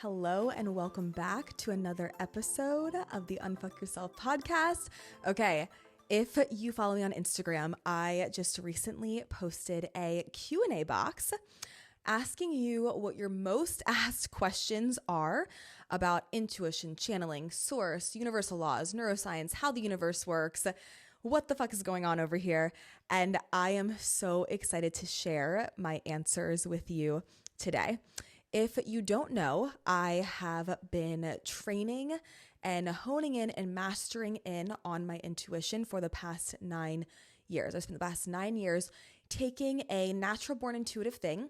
Hello and welcome back to another episode of the Unfuck Yourself podcast. Okay, if you follow me on Instagram, I just recently posted a Q&A box asking you what your most asked questions are about intuition, channeling, source, universal laws, neuroscience, how the universe works, what the fuck is going on over here. And I am so excited to share my answers with you today. If you don't know, I have been training and honing in and mastering in on my intuition for the past 9 years. I spent the past 9 years taking a natural born intuitive thing.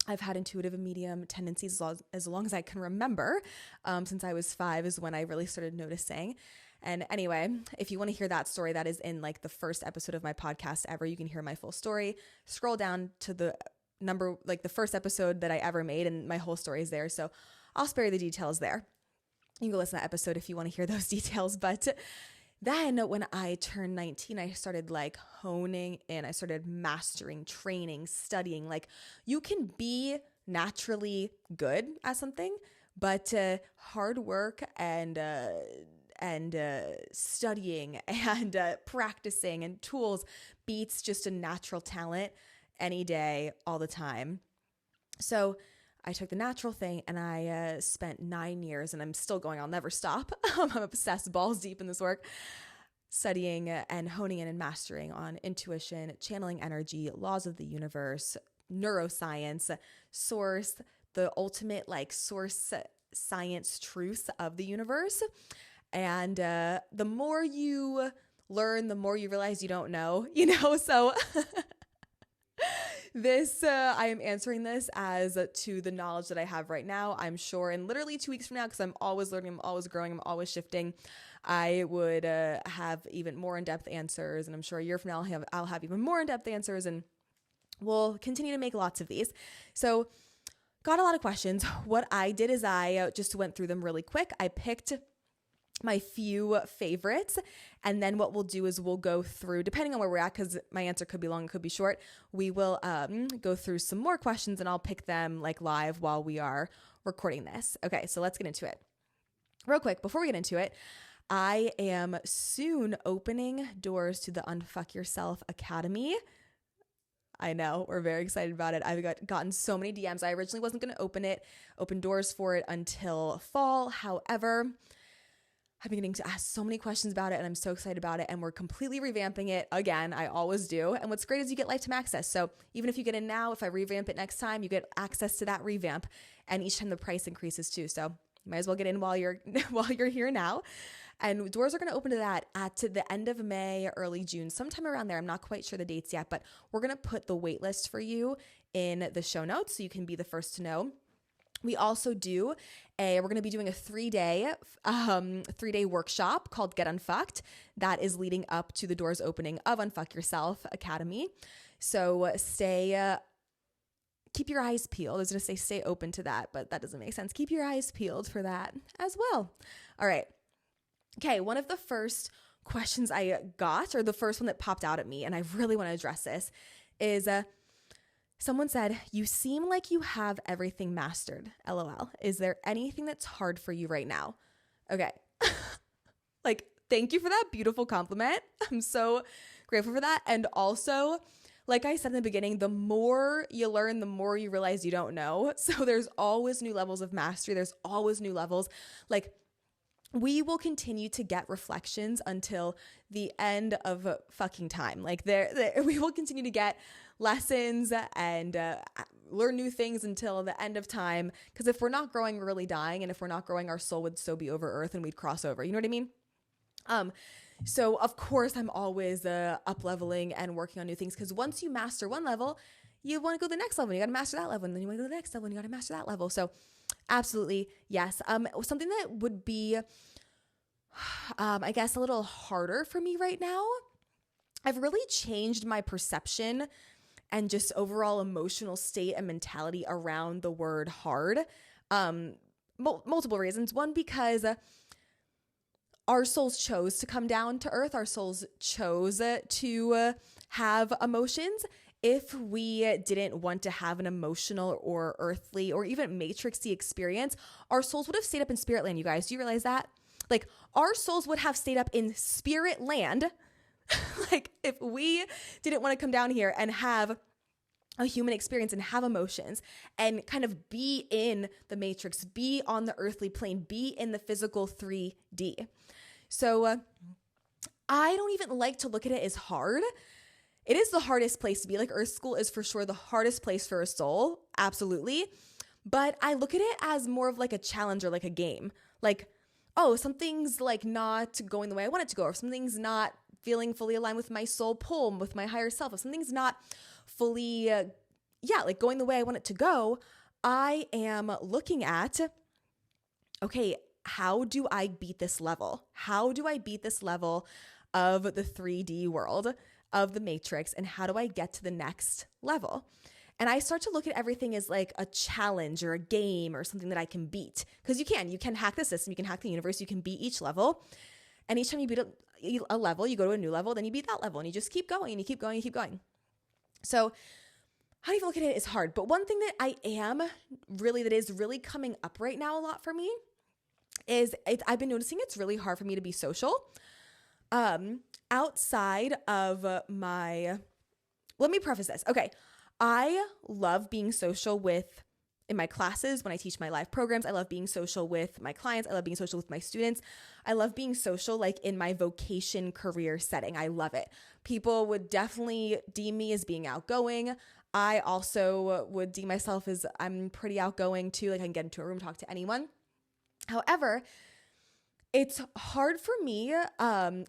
I've had intuitive and medium tendencies as long as I can remember. Since I was 5 is when I really started noticing. And anyway, if you want to hear that story, that is in like the first episode of my podcast ever. You can hear my full story. Scroll down to the number, like the first episode that I ever made, and my whole story is there. So I'll spare you the details there. You can go listen to that episode if you want to hear those details. But then when I turned 19, I started like honing in. I started mastering, training, studying. Like you can be naturally good at something, but hard work and studying and practicing and tools beats just a natural talent any day, all the time. So I took the natural thing and I spent 9 years, and I'm still going. I'll never stop. I'm obsessed, balls deep in this work, studying and honing in and mastering on intuition, channeling energy, laws of the universe, neuroscience, source, the ultimate like source science truth of the universe. And the more you learn, the more you realize you don't know, so this, I am answering this as to the knowledge that I have right now. I'm sure in literally 2 weeks from now, because I'm always learning, I'm always growing, I'm always shifting, I would have even more in-depth answers. And I'm sure a year from now, I'll have even more in-depth answers, and we'll continue to make lots of these. So got a lot of questions. What I did is I just went through them really quick. I picked my few favorites. And then what we'll do is we'll go through, depending on where we're at, because my answer could be long, it could be short, we will go through some more questions, and I'll pick them like live while we are recording this. Okay, so let's get into it. Real quick, before we get into it, I am soon opening doors to the Unfuck Yourself Academy. I know, we're very excited about it. I've gotten so many DMs. I originally wasn't going to open doors for it until fall. However, I've been getting to ask so many questions about it, and I'm so excited about it, and we're completely revamping it again. I always do. And what's great is you get lifetime access. So even if you get in now, if I revamp it next time, you get access to that revamp, and each time the price increases too. So you might as well get in while you're here now. And doors are going to open to that at the end of May, early June, sometime around there. I'm not quite sure the dates yet, but we're going to put the waitlist for you in the show notes so you can be the first to know. We also we're going to be doing a 3-day workshop called Get Unfucked that is leading up to the doors opening of Unfuck Yourself Academy. So keep your eyes peeled. I was going to say stay open to that, but that doesn't make sense. Keep your eyes peeled for that as well. All right. Okay. One of the first questions I got, or the first one that popped out at me, and I really want to address this, is someone said, "You seem like you have everything mastered. LOL. Is there anything that's hard for you right now?" Okay. Like, thank you for that beautiful compliment. I'm so grateful for that. And also, like I said in the beginning, the more you learn, the more you realize you don't know. So there's always new levels of mastery. There's always new levels. Like, we will continue to get reflections until the end of fucking time. Like we will continue to get lessons and learn new things until the end of time. Because if we're not growing, we're really dying. And if we're not growing, our soul would so be over earth and we'd cross over. You know what I mean? So of course I'm always up leveling and working on new things. Because once you master one level, you want to go to the next level. You got to master that level. And then you want to go to the next level and you got to master that level. So absolutely, yes. Something that would be, I guess, a little harder for me right now. I've really changed my perception and just overall emotional state and mentality around the word hard. Multiple reasons. One, because our souls chose to come down to earth. Our souls chose to have emotions. if we didn't want to have an emotional or earthly or even matrixy experience, our souls would have stayed up in spirit land, you guys. Do you realize that? Like, our souls would have stayed up in spirit land. Like, if we didn't want to come down here and have a human experience and have emotions and kind of be in the matrix, be on the earthly plane, be in the physical 3D. So I don't even like to look at it as hard. It is the hardest place to be. Like, Earth School is for sure the hardest place for a soul. Absolutely. But I look at it as more of like a challenge or like a game. Like, oh, something's like not going the way I want it to go, or something's not feeling fully aligned with my soul pull, with my higher self, if something's not fully, like going the way I want it to go, I am looking at, okay, how do I beat this level? How do I beat this level of the 3D world, of the matrix, and how do I get to the next level? And I start to look at everything as like a challenge or a game or something that I can beat. Because you can hack the system, you can hack the universe, you can beat each level. And each time you beat a level, you go to a new level, then you beat that level, and you just keep going and you keep going and you keep going. So how do you look at it is hard. But one thing that that is really coming up right now a lot for me is I've been noticing it's really hard for me to be social. Outside of let me preface this. Okay. I love being social in my classes, when I teach my live programs. I love being social with my clients. I love being social with my students. I love being social like in my vocation career setting. I love it. People would definitely deem me as being outgoing. I also would deem myself as I'm pretty outgoing too. Like, I can get into a room, talk to anyone. However, it's hard for me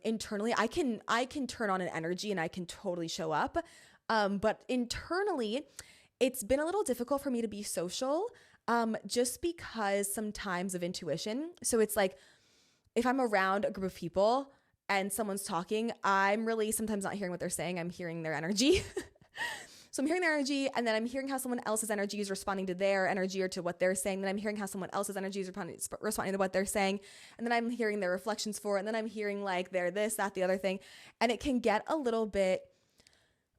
internally. I can turn on an energy and I can totally show up. But internally, it's been a little difficult for me to be social, just because sometimes of intuition. So it's like, if I'm around a group of people and someone's talking, I'm really sometimes not hearing what they're saying. I'm hearing their energy. So I'm hearing their energy, and then I'm hearing how someone else's energy is responding to their energy or to what they're saying. Then I'm hearing how someone else's energy is responding to what they're saying. And then I'm hearing their reflections for it. And then I'm hearing like their this, that, the other thing. And it can get a little bit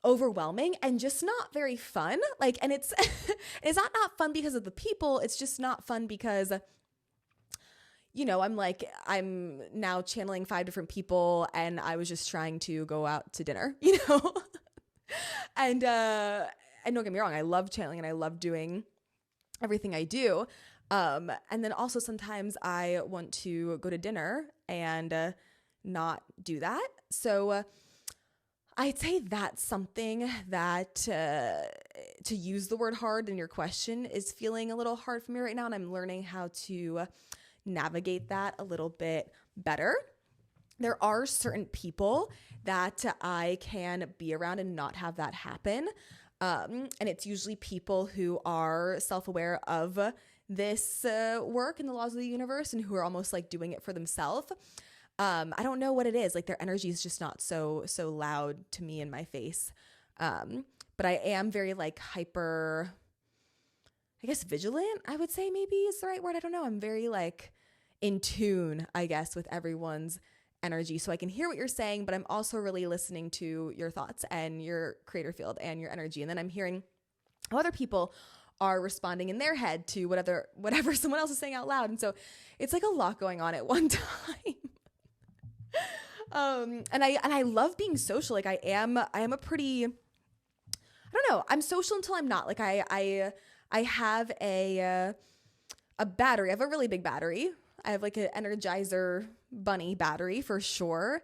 overwhelming and just not very fun. Like, and it's not fun because of the people. It's just not fun because, I'm now channeling 5 different people, and I was just trying to go out to dinner, and don't get me wrong, I love channeling and I love doing everything I do. And then also sometimes I want to go to dinner and not do that. So I'd say that's something that, to use the word hard in your question, is feeling a little hard for me right now. And I'm learning how to navigate that a little bit better. There are certain people that I can be around and not have that happen. And it's usually people who are self-aware of this work and the laws of the universe, and who are almost like doing it for themselves. I don't know what it is. Like, their energy is just not so loud to me in my face. But I am very like hyper, I guess vigilant, I would say maybe is the right word. I don't know. I'm very like in tune, I guess, with everyone's energy. So I can hear what you're saying, but I'm also really listening to your thoughts and your creator field and your energy. And then I'm hearing how other people are responding in their head to whatever someone else is saying out loud. And so it's like a lot going on at one time. And I love being social. Like, I am a pretty, I don't know, I'm social until I'm not. Like, I have a battery. I have a really big battery. I have like an Energizer bunny battery for sure.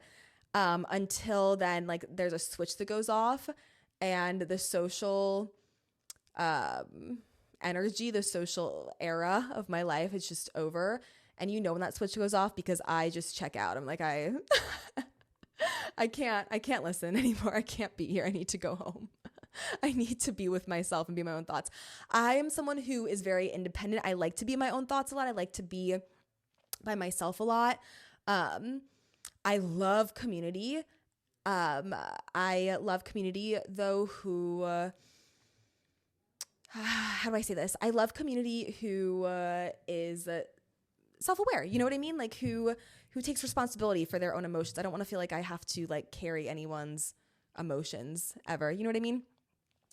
Until then, like, there's a switch that goes off, and the social energy, the social era of my life is just over. And when that switch goes off, because I just check out. I'm like, I can't listen anymore. I can't be here. I need to go home. I need to be with myself and be my own thoughts. I am someone who is very independent. I like to be my own thoughts a lot. I like to be by myself a lot. I love community. I love community though who, how do I say this? I love community who is self-aware. You know what I mean? Like, who takes responsibility for their own emotions. I don't want to feel like I have to like carry anyone's emotions ever. You know what I mean?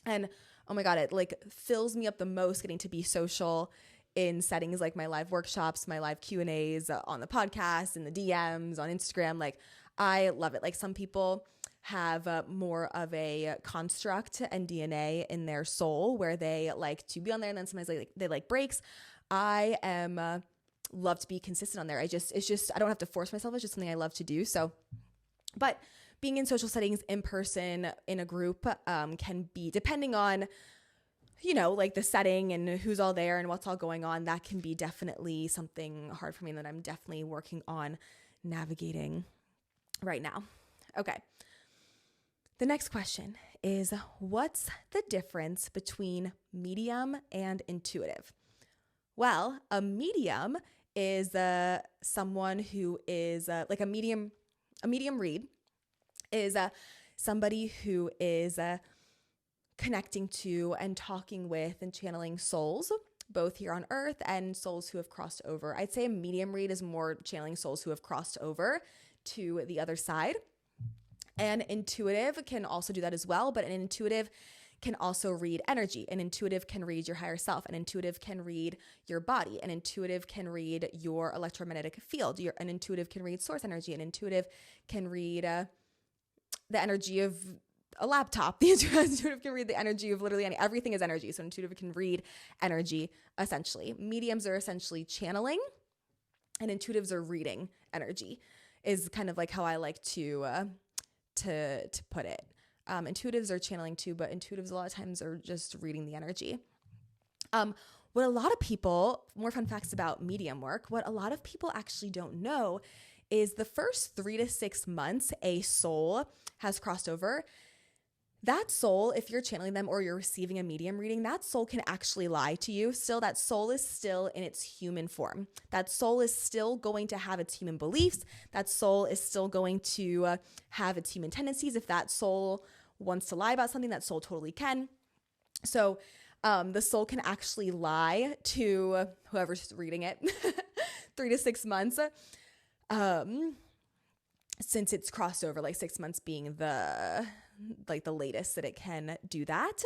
And oh my God, it like fills me up the most getting to be social in settings like my live workshops, my live Q&As on the podcast, in the DMs, on Instagram. Like I love it. Like some people have more of a construct and DNA in their soul where they like to be on there, and then sometimes they like breaks. I am love to be consistent on there. It's just I don't have to force myself. It's just something I love to do. So, but being in social settings, in person, in a group, can be, depending on, you know, like the setting and who's all there and what's all going on, that can be definitely something hard for me that I'm definitely working on navigating right now. Okay. The next question is, what's the difference between medium and intuitive? Well, a medium is someone who is like a medium read is somebody who is connecting to and talking with and channeling souls, both here on earth and souls who have crossed over. I'd say a medium read is more channeling souls who have crossed over to the other side. And intuitive can also do that as well, but an intuitive can also read energy. An intuitive can read your higher self. An intuitive can read your body. An intuitive can read your electromagnetic field. An intuitive can read source energy. An intuitive can read the energy of a laptop. The intuitive can read the energy of literally everything is energy. So intuitive can read energy, essentially. Mediums are essentially channeling, and intuitives are reading energy, is kind of like how I like to put it. Intuitives are channeling too, but intuitives a lot of times are just reading the energy. What a lot of people, more fun facts about medium work, what a lot of people actually don't know is the first 3 to 6 months a soul has crossed over. That soul, if you're channeling them or you're receiving a medium reading, that soul can actually lie to you. Still, that soul is still in its human form. That soul is still going to have its human beliefs. That soul is still going to have its human tendencies. If that soul wants to lie about something, that soul totally can. So the soul can actually lie to whoever's reading it 3 to 6 months. Since it's crossed over, like 6 months being the latest that it can do that.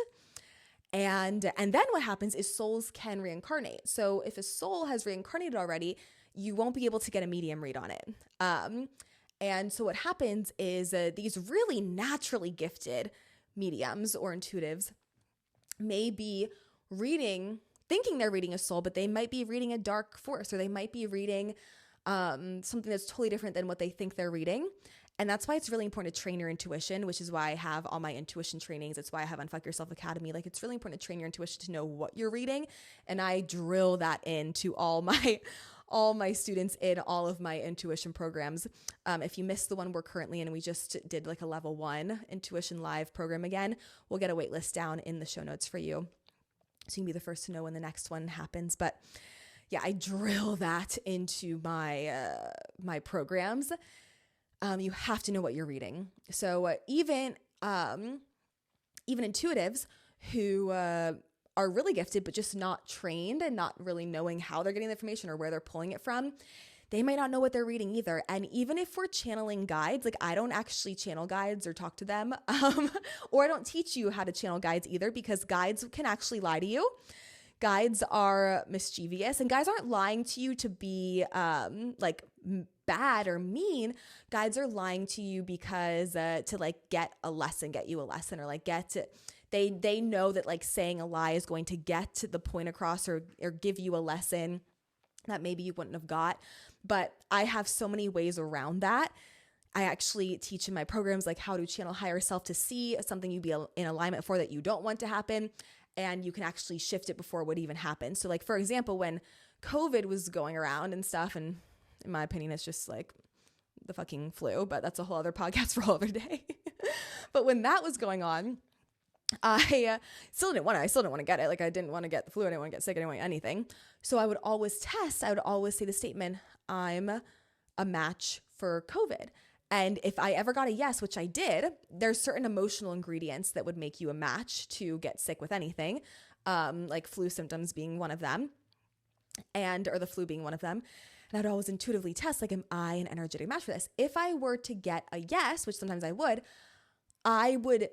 And then what happens is souls can reincarnate. So if a soul has reincarnated already, you won't be able to get a medium read on it. And so what happens is these really naturally gifted mediums or intuitives may be thinking they're reading a soul, but they might be reading a dark force, or they might be reading something that's totally different than what they think they're reading. And that's why it's really important to train your intuition, which is why I have all my intuition trainings. It's why I have Unfuck Yourself Academy. Like, it's really important to train your intuition to know what you're reading. And I drill that into all my students in all of my intuition programs. If you missed the one we're currently in, we just did like a level 1 intuition live program again, we'll get a waitlist down in the show notes for you, so you can be the first to know when the next one happens. But yeah, I drill that into my programs. You have to know what you're reading. So even intuitives who are really gifted but just not trained and not really knowing how they're getting the information or where they're pulling it from, they might not know what they're reading either. And even if we're channeling guides, like I don't actually channel guides or talk to them, or I don't teach you how to channel guides either, because guides can actually lie to you. Guides are mischievous, and guides aren't lying to you to be like bad or mean. Guides are lying to you because to like get you a lesson, or like they know that like saying a lie is going to get the point across, or give you a lesson that maybe you wouldn't have got. But I have so many ways around that. I actually teach in my programs like how to channel higher self to see something you'd be in alignment for that you don't want to happen. And you can actually shift it before it would even happen. So like, for example, when COVID was going around and stuff, and in my opinion, it's just like the fucking flu, but that's a whole other podcast for a whole other day. But when that was going on, I still didn't want to get it. Like, I didn't want to get the flu. I didn't want to get sick. I didn't want anything. So I would always test. I would always say the statement, I'm a match for COVID. And if I ever got a yes, which I did, there's certain emotional ingredients that would make you a match to get sick with anything, like flu symptoms being one of them, or the flu being one of them. And I'd always intuitively test, like, am I an energetic match for this? If I were to get a yes, which sometimes I would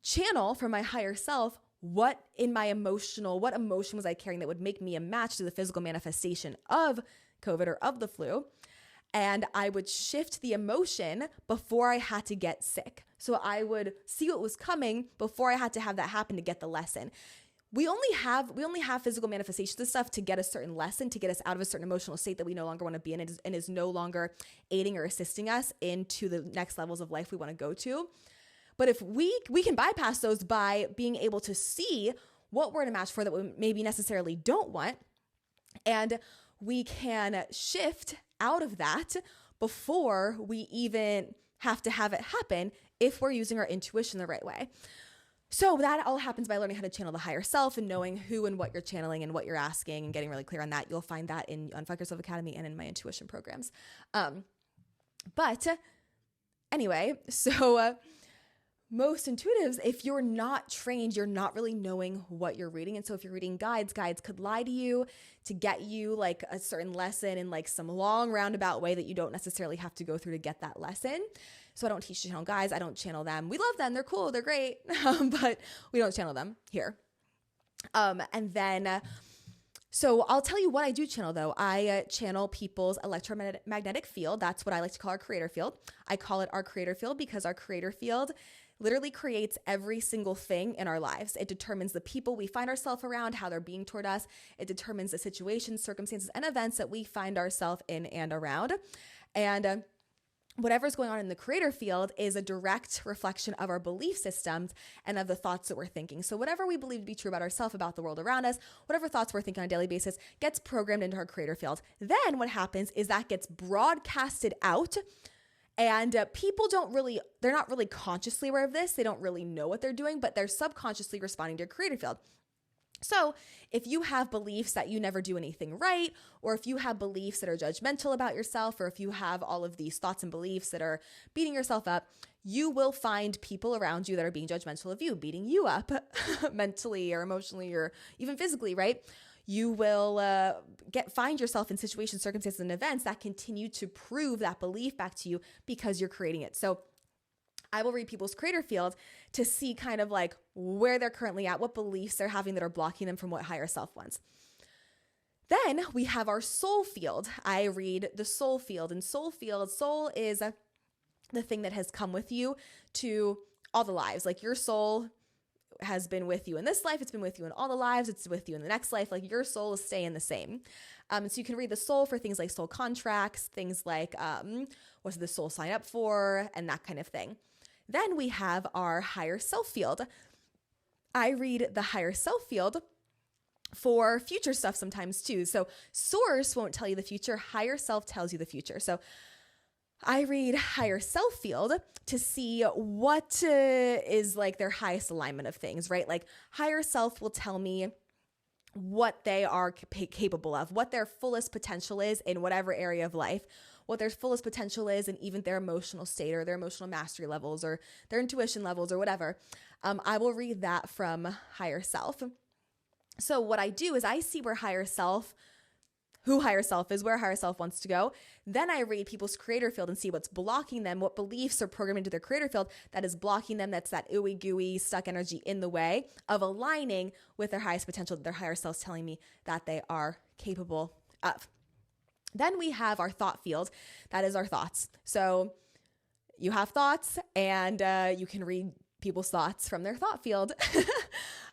channel from my higher self what emotion was I carrying that would make me a match to the physical manifestation of COVID or of the flu. And I would shift the emotion before I had to get sick. So I would see what was coming before I had to have that happen to get the lesson. We only have physical manifestations of stuff to get a certain lesson, to get us out of a certain emotional state that we no longer want to be in and is no longer aiding or assisting us into the next levels of life we want to go to. But if we can bypass those by being able to see what we're in a match for that we maybe necessarily don't want, and we can shift out of that before we even have to have it happen if we're using our intuition the right way. So that all happens by learning how to channel the higher self and knowing who and what you're channeling and what you're asking and getting really clear on that. You'll find that in Unfuck Yourself Academy and in my intuition programs. But anyway, so most intuitives, if you're not trained, you're not really knowing what you're reading. And so if you're reading guides could lie to you to get you like a certain lesson in like some long roundabout way that you don't necessarily have to go through to get that lesson. So I don't teach to channel guides. I don't channel them. We love them. They're cool. They're great. But we don't channel them here. So I'll tell you what I do channel though. I channel people's electromagnetic field. That's what I like to call our creator field. I call it our creator field because our creator field literally creates every single thing in our lives. It determines the people we find ourselves around, how they're being toward us. It determines the situations, circumstances, and events that we find ourselves in and around. And whatever's going on in the creator field is a direct reflection of our belief systems and of the thoughts that we're thinking. So whatever we believe to be true about ourselves, about the world around us, whatever thoughts we're thinking on a daily basis gets programmed into our creator field. Then what happens is that gets broadcasted out. And people they're not really consciously aware of this. They don't really know what they're doing, but they're subconsciously responding to your creator field. So if you have beliefs that you never do anything right, or if you have beliefs that are judgmental about yourself, or if you have all of these thoughts and beliefs that are beating yourself up, you will find people around you that are being judgmental of you, beating you up mentally or emotionally or even physically, right? You will find yourself in situations, circumstances, and events that continue to prove that belief back to you because you're creating it. So I will read people's creator field to see kind of like where they're currently at, what beliefs they're having that are blocking them from what higher self wants. Then we have our soul field. I read the soul field, and soul is the thing that has come with you to all the lives. Like your soul has been with you in this life. It's been with you in all the lives. It's with you in the next life. Like your soul is staying the same. So you can read the soul for things like soul contracts, things like what did the soul sign up for, and that kind of thing. Then we have our higher self field. I read the higher self field for future stuff sometimes too. So source won't tell you the future. Higher self tells you the future. So I read higher self field to see what is like their highest alignment of things, right? Like higher self will tell me what they are capable of, what their fullest potential is in whatever area of life, what their fullest potential is in even their emotional state or their emotional mastery levels or their intuition levels or whatever. I will read that from higher self. So what I do is I see who higher self is, where higher self wants to go. Then I read people's creator field and see what's blocking them, what beliefs are programmed into their creator field that is blocking them. That's that ooey gooey stuck energy in the way of aligning with their highest potential, that their higher self's telling me that they are capable of. Then we have our thought field. That is our thoughts. So you have thoughts and you can read people's thoughts from their thought field.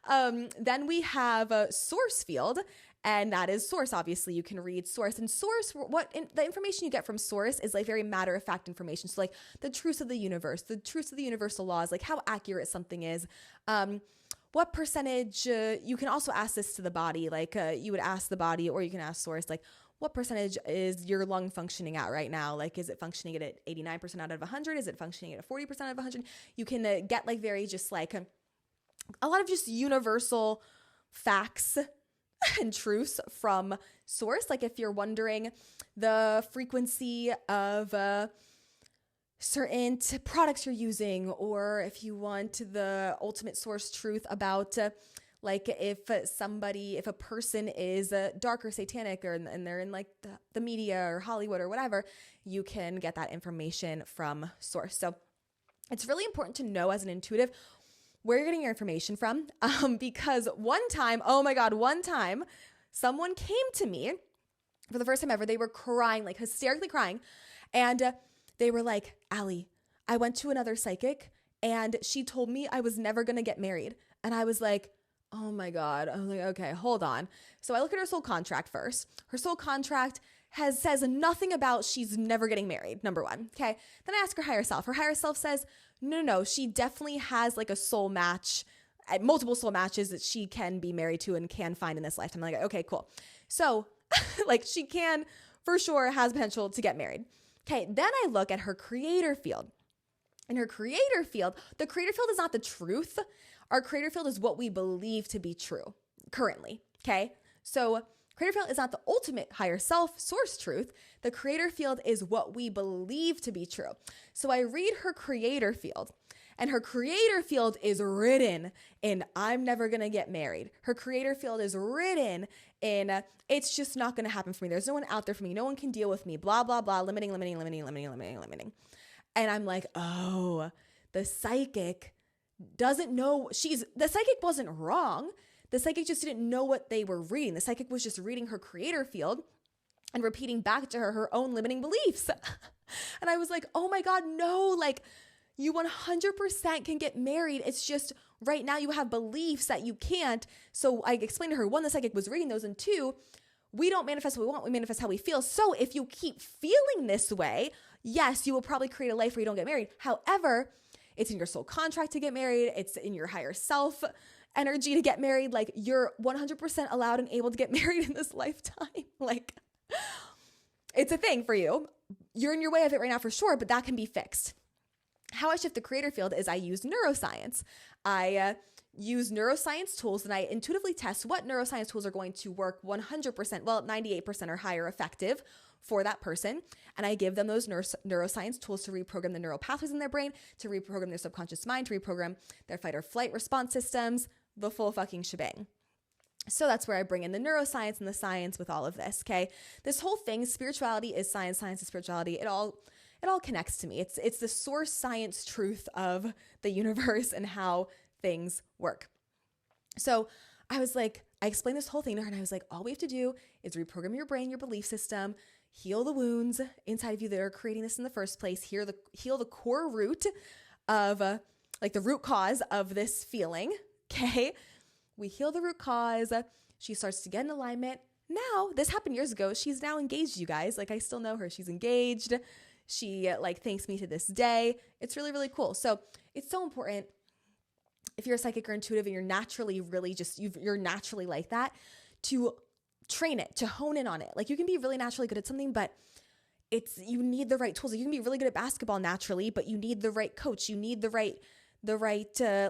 Then we have a source field. And that is source. Obviously, you can read source. And source, the information you get from source is like very matter-of-fact information. So like the truths of the universe, the truths of the universal laws, like how accurate something is. What percentage, you can also ask this to the body. Like you would ask the body, or you can ask source, like what percentage is your lung functioning at right now? Like, is it functioning at 89% out of 100? Is it functioning at 40% out of 100? You can get like very just like a lot of just universal facts and truths from source. Like if you're wondering the frequency of certain products you're using, or if you want the ultimate source truth about like if a person is dark or satanic and they're in like the media or Hollywood or whatever, you can get that information from source. So it's really important to know as an intuitive where you're getting your information from. Because one time, oh my God, one time someone came to me for the first time ever. They were crying, like hysterically crying. And they were like, Allie, I went to another psychic and she told me I was never going to get married. And I was like, oh my God. I was like, okay, hold on. So I look at her soul contract first. Her soul contract says nothing about she's never getting married, number one. Okay. Then I ask her higher self. Her higher self says, no, she definitely has like a soul match, multiple soul matches that she can be married to and can find in this lifetime. I'm like, okay, cool. So like she can for sure has potential to get married. Okay. Then I look at her creator field. In her creator field, the creator field is not the truth. Our creator field is what we believe to be true currently. Okay. So creator field is not the ultimate higher self source truth. The creator field is what we believe to be true. So I read her creator field, and her creator field is written in I'm never going to get married. Her creator field is written in it's just not going to happen for me. There's no one out there for me. No one can deal with me. Blah, blah, blah. Limiting. And I'm like, oh, the psychic doesn't know. The psychic wasn't wrong. The psychic just didn't know what they were reading. The psychic was just reading her creator field and repeating back to her own limiting beliefs. And I was like, oh my God, no, like you 100% can get married. It's just right now you have beliefs that you can't. So I explained to her, one, the psychic was reading those, and two, we don't manifest what we want, we manifest how we feel. So if you keep feeling this way, yes, you will probably create a life where you don't get married. However, it's in your soul contract to get married. It's in your higher self energy to get married. Like you're 100% allowed and able to get married in this lifetime. Like it's a thing for you. You're in your way of it right now for sure, but that can be fixed. How I shift the creator field is I use neuroscience. I use neuroscience tools and I intuitively test what neuroscience tools are going to work 100%, well, 98% or higher effective for that person. And I give them those neuroscience tools to reprogram the neural pathways in their brain, to reprogram their subconscious mind, to reprogram their fight or flight response systems, the full fucking shebang. So that's where I bring in the neuroscience and the science with all of this, okay? This whole thing, spirituality is science, science is spirituality. It all connects to me. It's the source science truth of the universe and how things work. So I was like, I explained this whole thing to her and I was like, all we have to do is reprogram your brain, your belief system, heal the wounds inside of you that are creating this in the first place, heal the core root of like the root cause of this feeling, okay? We heal the root cause. She starts to get in alignment. Now, this happened years ago. She's now engaged, you guys. Like I still know her. She's engaged. She like thanks me to this day. It's really, really cool. So it's so important if you're a psychic or intuitive and you're naturally really you're naturally like that, to train it, to hone in on it. Like you can be really naturally good at something, but you need the right tools. You can be really good at basketball naturally, but you need the right coach. You need the right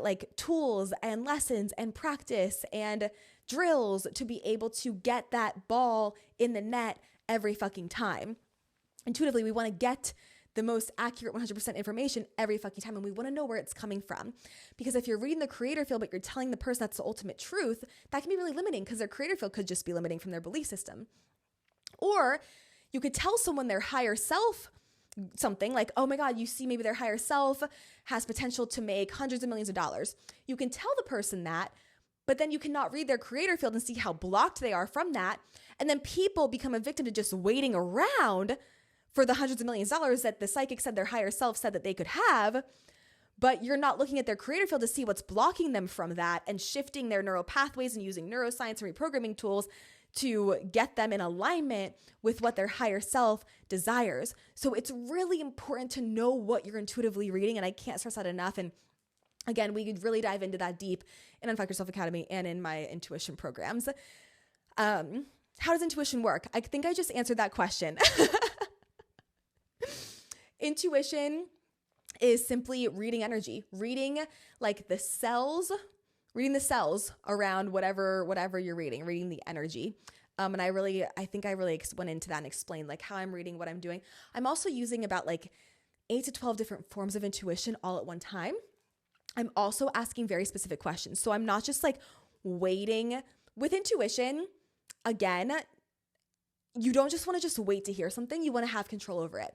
like tools and lessons and practice and drills to be able to get that ball in the net every fucking time. Intuitively, we want to get the most accurate 100% information every fucking time. And we want to know where it's coming from. Because if you're reading the creator field, but you're telling the person that's the ultimate truth, that can be really limiting because their creator field could just be limiting from their belief system. Or you could tell someone their higher self something like, oh my God, you see maybe their higher self has potential to make hundreds of millions of dollars. You can tell the person that, but then you cannot read their creator field and see how blocked they are from that. And then people become a victim to just waiting around for the hundreds of millions of dollars that the psychic said their higher self said that they could have, but you're not looking at their creator field to see what's blocking them from that and shifting their neural pathways and using neuroscience and reprogramming tools to get them in alignment with what their higher self desires. So it's really important to know what you're intuitively reading, and I can't stress that enough. And again, we could really dive into that deep in Unfuck Yourself Academy and in my intuition programs. How does intuition work? I think I just answered that question. Intuition is simply reading energy, reading the cells around whatever you're reading the energy. And I think I really went into that and explained how I'm reading, what I'm doing. I'm also using about 8 to 12 different forms of intuition all at one time. I'm also asking very specific questions. So I'm not just waiting with intuition. Again, you don't just want to just wait to hear something. You want to have control over it.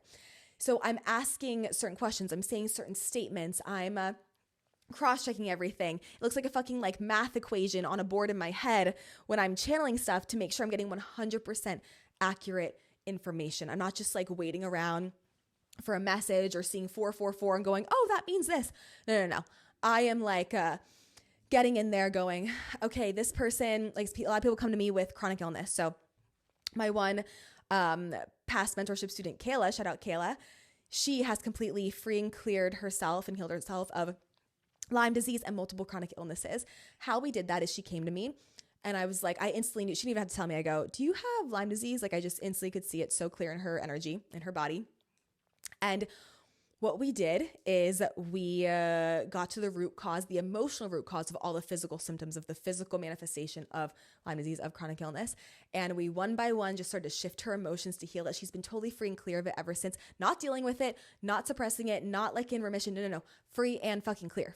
So I'm asking certain questions. I'm saying certain statements. I'm cross-checking everything. It looks like a fucking like math equation on a board in my head when I'm channeling stuff to make sure I'm getting 100% accurate information. I'm not just like waiting around for a message or seeing 444 and going, oh, that means this. No. I am like getting in there going, okay, this person, like a lot of people come to me with chronic illness. So my one past mentorship student, Kayla, shout out Kayla, she has completely free and cleared herself and healed herself of Lyme disease and multiple chronic illnesses. How we did that is she came to me and I was like, I instantly knew, she didn't even have to tell me. I go, do you have Lyme disease? Like I just instantly could see it so clear in her energy, in her body. And what we did is we got to the root cause, the emotional root cause of all the physical symptoms of the physical manifestation of Lyme disease, of chronic illness. And we one by one just started to shift her emotions to heal it. She's been totally free and clear of it ever since, not dealing with it, not suppressing it, not like in remission. No. Free and fucking clear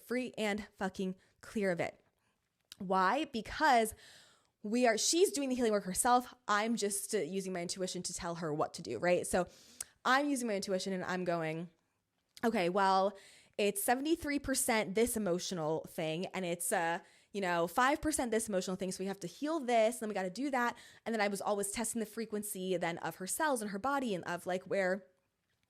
of it. Why? Because she's doing the healing work herself. I'm just using my intuition to tell her what to do, right? So I'm using my intuition and I'm going, okay, well, it's 73% this emotional thing and it's 5% this emotional thing. So we have to heal this, and then we got to do that. And then I was always testing the frequency then of her cells and her body and of like where,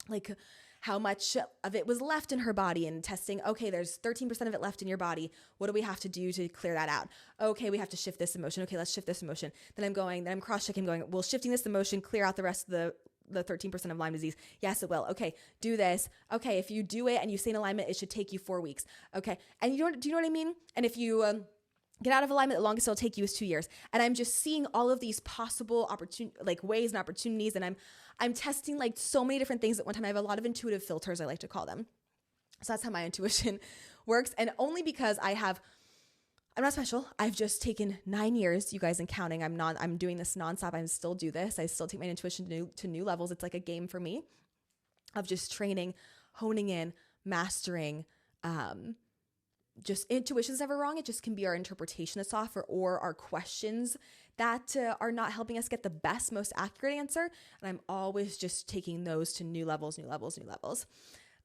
like how much of it was left in her body, and testing, okay, there's 13% of it left in your body. What do we have to do to clear that out? Okay, we have to shift this emotion. Okay, let's shift this emotion. Then I'm cross-checking going, well, shifting this emotion, clear out the rest of the 13% of Lyme disease. Yes, it will. Okay, do this. Okay, if you do it and you stay in alignment, it should take you 4 weeks. Okay, and do you know what I mean? And if you get out of alignment, the longest it'll take you is 2 years. And I'm just seeing all of these possible ways and opportunities, and I'm testing like so many different things at one time. I have a lot of intuitive filters, I like to call them. So that's how my intuition works. And only because I'm not special. I've just taken 9 years, you guys, and counting. I'm doing this nonstop. I still do this. I still take my intuition to new levels. It's like a game for me of just training, honing in, mastering. Just intuition's never wrong. It just can be our interpretation that's off or our questions that are not helping us get the best, most accurate answer. And I'm always just taking those to new levels.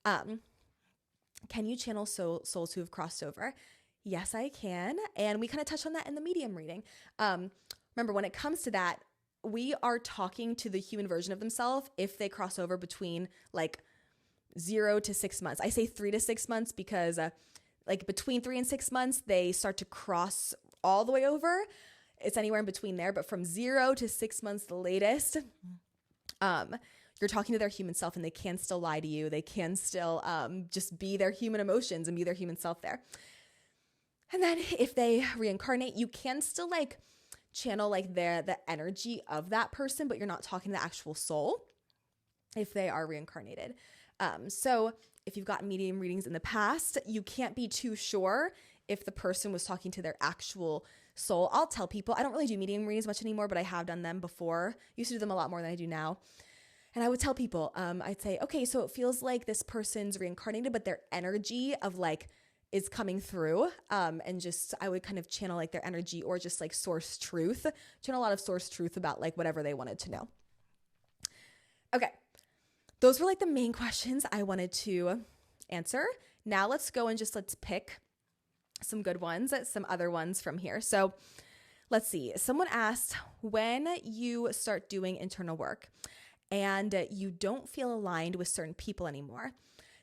Can you channel souls who have crossed over? Yes, I can. And we kind of touched on that in the medium reading. Remember, when it comes to that, we are talking to the human version of themselves if they cross over between like 0 to 6 months. I say 3 to 6 months because like between 3 and 6 months, they start to cross all the way over. It's anywhere in between there. But from 0 to 6 months, the latest, you're talking to their human self, and they can still lie to you. They can still just be their human emotions and be their human self there. And then if they reincarnate, you can still like channel like the energy of that person, but you're not talking to the actual soul if they are reincarnated. So if you've gotten medium readings in the past, you can't be too sure if the person was talking to their actual soul. I'll tell people, I don't really do medium readings much anymore, but I have done them before. Used to do them a lot more than I do now. And I would tell people, I'd say, okay, so it feels like this person's reincarnated, but their energy of like is coming through. And just, I would kind of channel like their energy or just like source truth, channel a lot of source truth about like whatever they wanted to know. Okay. Those were like the main questions I wanted to answer. Now let's go and let's pick some good ones, some other ones from here. So let's see. Someone asked, when you start doing internal work and you don't feel aligned with certain people anymore,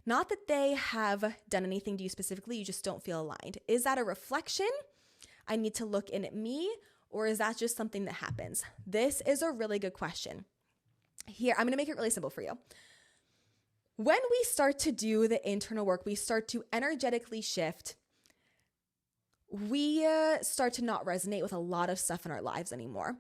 not that they have done anything to you specifically, you just don't feel aligned. Is that a reflection? I need to look in at me, or is that just something that happens? This is a really good question. Here, I'm going to make it really simple for you. When we start to do the internal work, we start to energetically shift. We start to not resonate with a lot of stuff in our lives anymore.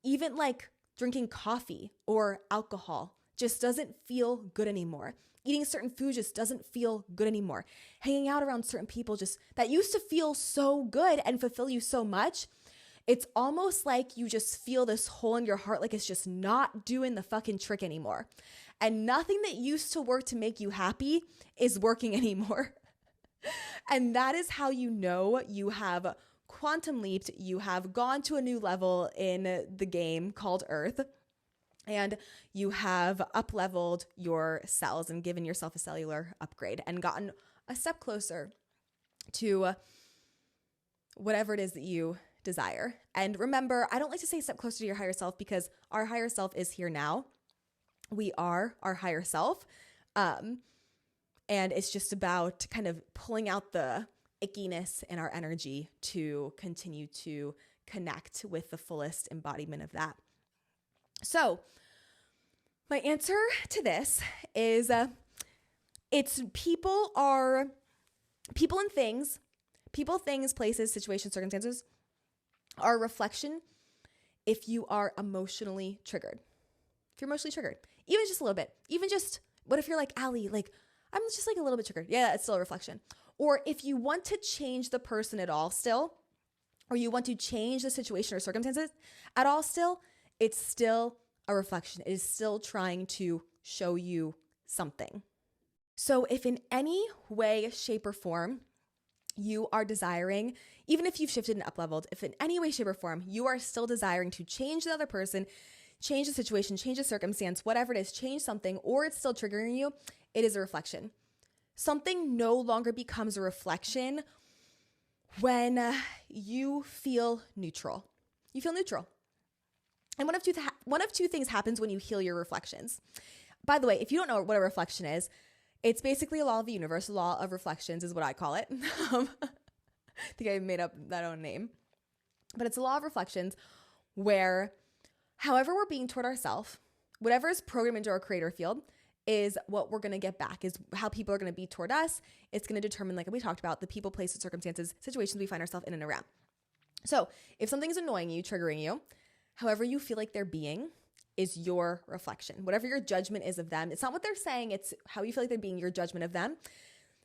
Even like drinking coffee or alcohol just doesn't feel good anymore. Eating certain food just doesn't feel good anymore. Hanging out around certain people just that used to feel so good and fulfill you so much, it's almost like you just feel this hole in your heart, like it's just not doing the fucking trick anymore. And nothing that used to work to make you happy is working anymore. And that is how you know you have quantum leaped, you have gone to a new level in the game called Earth, and you have up-leveled your cells and given yourself a cellular upgrade and gotten a step closer to whatever it is that you desire. And remember, I don't like to say step closer to your higher self because our higher self is here now. We are our higher self. And it's just about kind of pulling out the ickiness in our energy to continue to connect with the fullest embodiment of that. So my answer to this is it's people and things, places, situations, circumstances are a reflection if you are emotionally triggered. If you're emotionally triggered, even just a little bit, even just, what if you're like, Allie, like, I'm just like a little bit triggered. Yeah, it's still a reflection. Or if you want to change the person at all still, or you want to change the situation or circumstances at all still, it's still a reflection. It is still trying to show you something. So if in any way, shape, or form you are desiring, even if you've shifted and up-leveled, if in any way, shape, or form you are still desiring to change the other person, change the situation, change the circumstance, whatever it is, change something, or it's still triggering you, it is a reflection. Something no longer becomes a reflection when you feel neutral. You feel neutral. And one of two things happens when you heal your reflections. By the way, if you don't know what a reflection is, it's basically a law of the universe. A law of reflections is what I call it. I think I made up that own name. But it's a law of reflections where however we're being toward ourselves, whatever is programmed into our creator field is what we're going to get back, is how people are going to be toward us. It's going to determine, like we talked about, the people, places, circumstances, situations we find ourselves in and around. So if something's annoying you, triggering you, however you feel like they're being is your reflection. Whatever your judgment is of them, it's not what they're saying, it's how you feel like they're being, your judgment of them.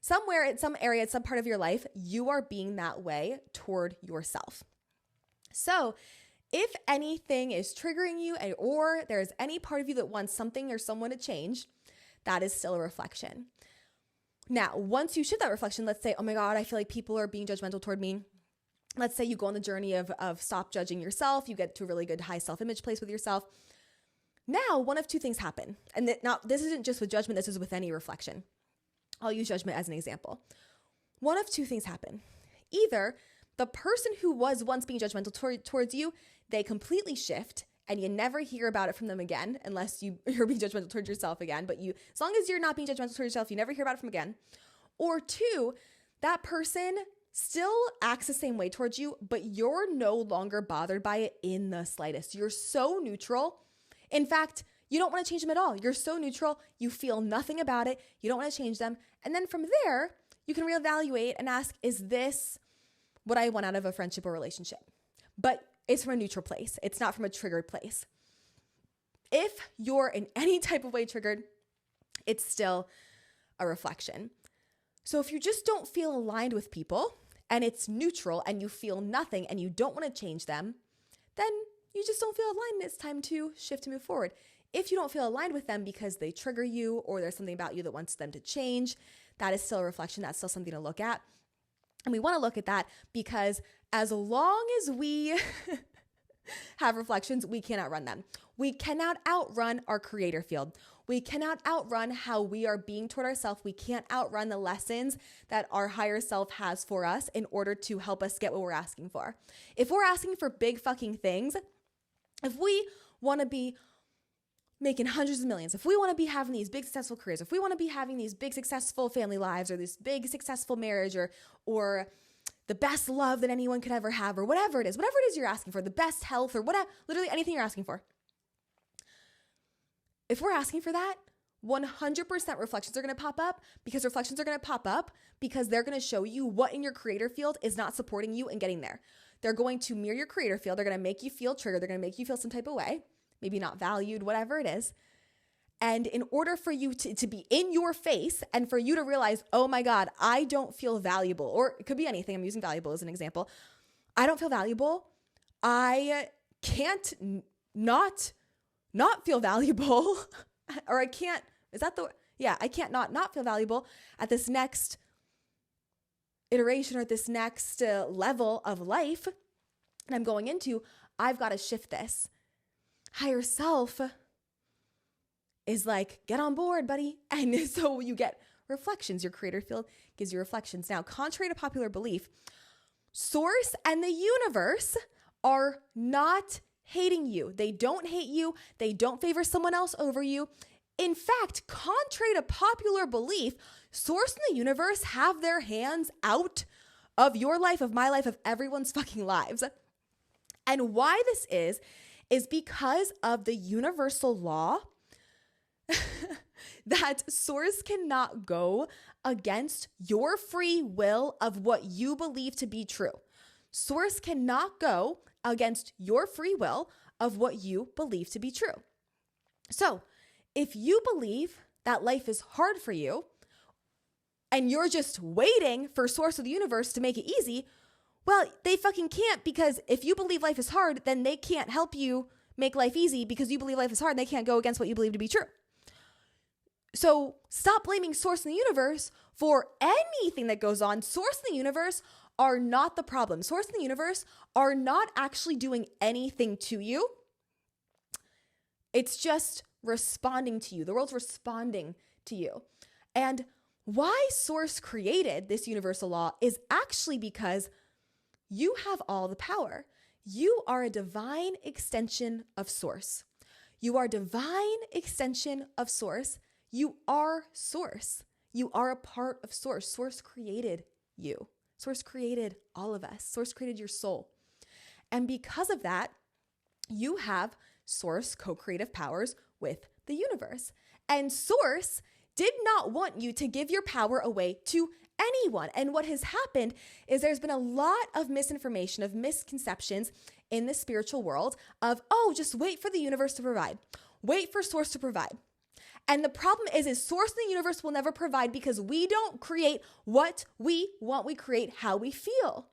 Somewhere in some area, some part of your life, you are being that way toward yourself. So if anything is triggering you or there's any part of you that wants something or someone to change, that is still a reflection. Now, once you shift that reflection, let's say, oh my God, I feel like people are being judgmental toward me. Let's say you go on the journey of stop judging yourself. You get to a really good high self-image place with yourself. Now, one of two things happen. And now this isn't just with judgment. This is with any reflection. I'll use judgment as an example. One of two things happen. Either the person who was once being judgmental towards you, they completely shift and you never hear about it from them again, unless you're being judgmental towards yourself again. But as long as you're not being judgmental towards yourself, you never hear about it from again. Or two, that person still acts the same way towards you, but you're no longer bothered by it in the slightest. You're so neutral. In fact, you don't want to change them at all. You're so neutral. You feel nothing about it. You don't want to change them. And then from there, you can reevaluate and ask, is this what I want out of a friendship or relationship? But it's from a neutral place. It's not from a triggered place. If you're in any type of way triggered, it's still a reflection. So if you just don't feel aligned with people and it's neutral and you feel nothing and you don't want to change them, then you just don't feel aligned and it's time to shift and move forward. If you don't feel aligned with them because they trigger you or there's something about you that wants them to change, that is still a reflection. That's still something to look at. And we want to look at that because as long as we have reflections, we cannot run them. We cannot outrun our creator field. We cannot outrun how we are being toward ourselves. We can't outrun the lessons that our higher self has for us in order to help us get what we're asking for. If we're asking for big fucking things, if we want to be making hundreds of millions, if we want to be having these big successful careers, if we want to be having these big successful family lives or this big successful marriage or the best love that anyone could ever have or whatever it is you're asking for, the best health or whatever, literally anything you're asking for. If we're asking for that, 100% reflections are going to pop up because they're going to show you what in your creator field is not supporting you in getting there. They're going to mirror your creator field. They're going to make you feel triggered. They're going to make you feel some type of way, maybe not valued, whatever it is. And in order for you to be in your face and for you to realize, oh my God, I don't feel valuable, or it could be anything. I'm using valuable as an example. I don't feel valuable. I can't not feel valuable or I can't, I can't not feel valuable at this next iteration or at this next level of life and I'm going into. I've got to shift this. Higher self is like, get on board, buddy. And so you get reflections. Your creator field gives you reflections. Now, contrary to popular belief, source and the universe are not hating you. They don't hate you. They don't favor someone else over you. In fact, contrary to popular belief, source and the universe have their hands out of your life, of my life, of everyone's fucking lives. And why this is because of the universal law that source cannot go against your free will of what you believe to be true. Source cannot go against your free will of what you believe to be true. So if you believe that life is hard for you and you're just waiting for source of the universe to make it easy, well, they fucking can't, because if you believe life is hard, then they can't help you make life easy because you believe life is hard and they can't go against what you believe to be true. So stop blaming source in the universe for anything that goes on. Source in the universe are not the problem. Source in the universe are not actually doing anything to you. It's just responding to you. The world's responding to you. And why source created this universal law is actually because you have all the power. You are a divine extension of source. You are a divine extension of source. You are source. You are a part of source. Source created you. Source created all of us. Source created your soul. And because of that, you have source co-creative powers with the universe. And source did not want you to give your power away to anyone. And what has happened is there's been a lot of misinformation, of misconceptions in the spiritual world of, oh, just wait for the universe to provide. Wait for source to provide. And the problem is source in the universe will never provide because we don't create what we want. We create how we feel.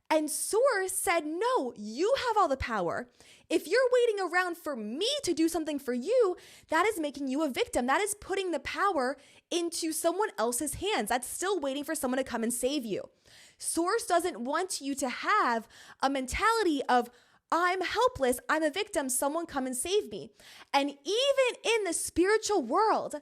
And source said, no, you have all the power. If you're waiting around for me to do something for you, that is making you a victim. That is putting the power into someone else's hands. That's still waiting for someone to come and save you. Source doesn't want you to have a mentality of, I'm helpless, I'm a victim, someone come and save me. And even in the spiritual world,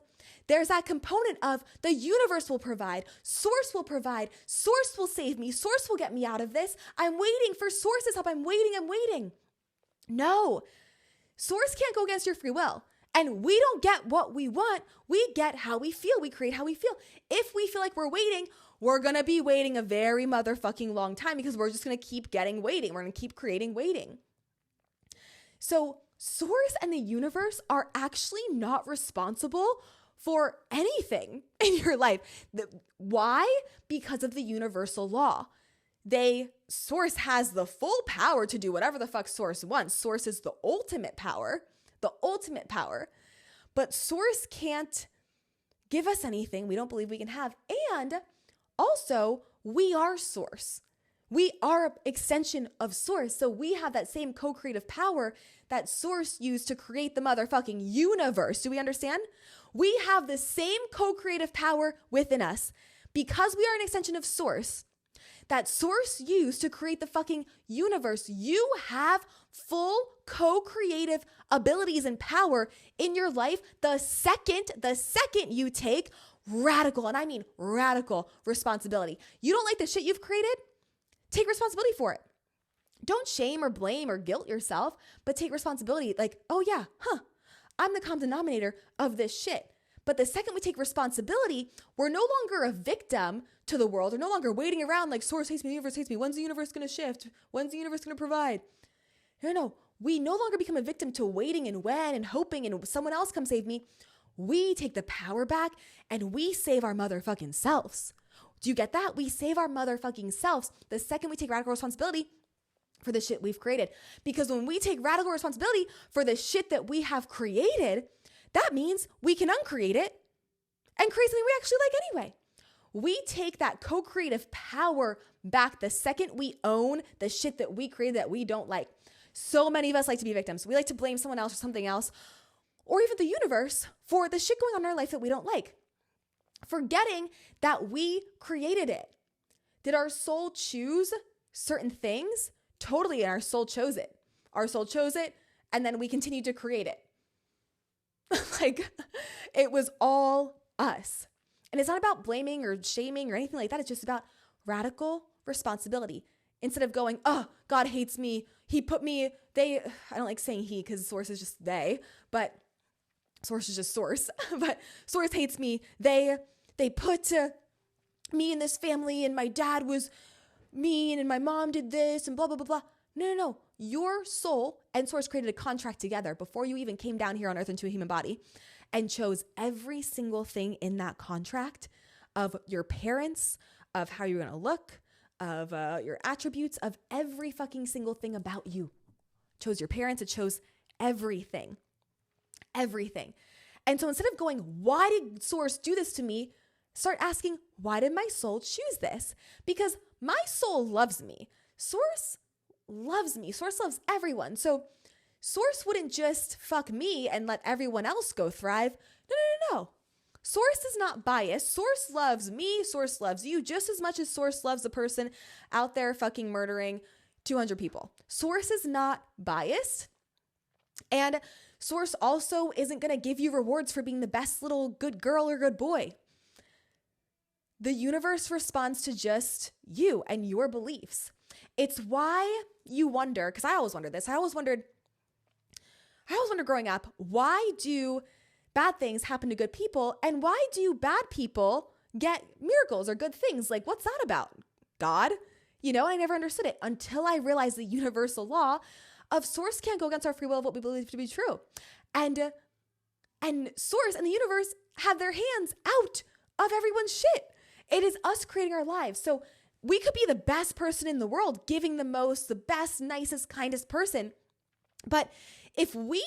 there's that component of the universe will provide, source will save me, source will get me out of this. I'm waiting for source's help, I'm waiting. No, source can't go against your free will. And we don't get what we want, we get how we feel, we create how we feel. If we feel like we're waiting, we're going to be waiting a very motherfucking long time because we're just going to keep getting waiting. We're going to keep creating waiting. So source and the universe are actually not responsible for anything in your life. Why? Because of the universal law. Source has the full power to do whatever the fuck source wants. Source is the ultimate power. But source can't give us anything we don't believe we can have. And also, we are source. We are an extension of source. So we have that same co-creative power that source used to create the motherfucking universe. Do we understand? We have the same co-creative power within us because we are an extension of source that source used to create the fucking universe. You have full co-creative abilities and power in your life the second you take radical, and I mean radical responsibility. You don't like the shit you've created? Take responsibility for it. Don't shame or blame or guilt yourself, but take responsibility. Like, oh yeah, I'm the common denominator of this shit. But the second we take responsibility, we're no longer a victim to the world. We're no longer waiting around like source hates me, universe hates me. When's the universe going to shift? When's the universe going to provide? No. We no longer become a victim to waiting and when and hoping and someone else come save me. We take the power back and we save our motherfucking selves. Do you get that? We save our motherfucking selves the second we take radical responsibility for the shit we've created. Because when we take radical responsibility for the shit that we have created, that means we can uncreate it and create something we actually like anyway. We take that co-creative power back the second we own the shit that we created that we don't like. So many of us like to be victims. We like to blame someone else or something else, or even the universe for the shit going on in our life that we don't like, forgetting that we created it. Did our soul choose certain things? Totally, and our soul chose it. Our soul chose it, and then we continued to create it. Like, it was all us. And it's not about blaming or shaming or anything like that. It's just about radical responsibility. Instead of going, oh, God hates me. He put me, I don't like saying he because source is just they, but source is just source. But source hates me. They put me in this family and my dad was mean and my mom did this and blah, blah, blah, blah. No. Your soul and source created a contract together before you even came down here on earth into a human body and chose every single thing in that contract of your parents, of how you're going to look, of your attributes, of every fucking single thing about you. It chose your parents. It chose everything. And so instead of going, why did source do this to me? Start asking, why did my soul choose this? Because my soul loves me. Source loves me. Source loves everyone. So source wouldn't just fuck me and let everyone else go thrive. No. Source is not biased. Source loves me. Source loves you just as much as source loves the person out there fucking murdering 200 people. Source is not biased. And source also isn't going to give you rewards for being the best little good girl or good boy. The universe responds to just you and your beliefs. It's why you wonder, because I always wondered this. I always wondered growing up, why do bad things happen to good people? And why do bad people get miracles or good things? Like, what's that about? God? I never understood it until I realized the universal law of source can't go against our free will of what we believe to be true. And source and the universe have their hands out of everyone's shit. It is us creating our lives. So we could be the best person in the world, giving the most, the best, nicest, kindest person. But if we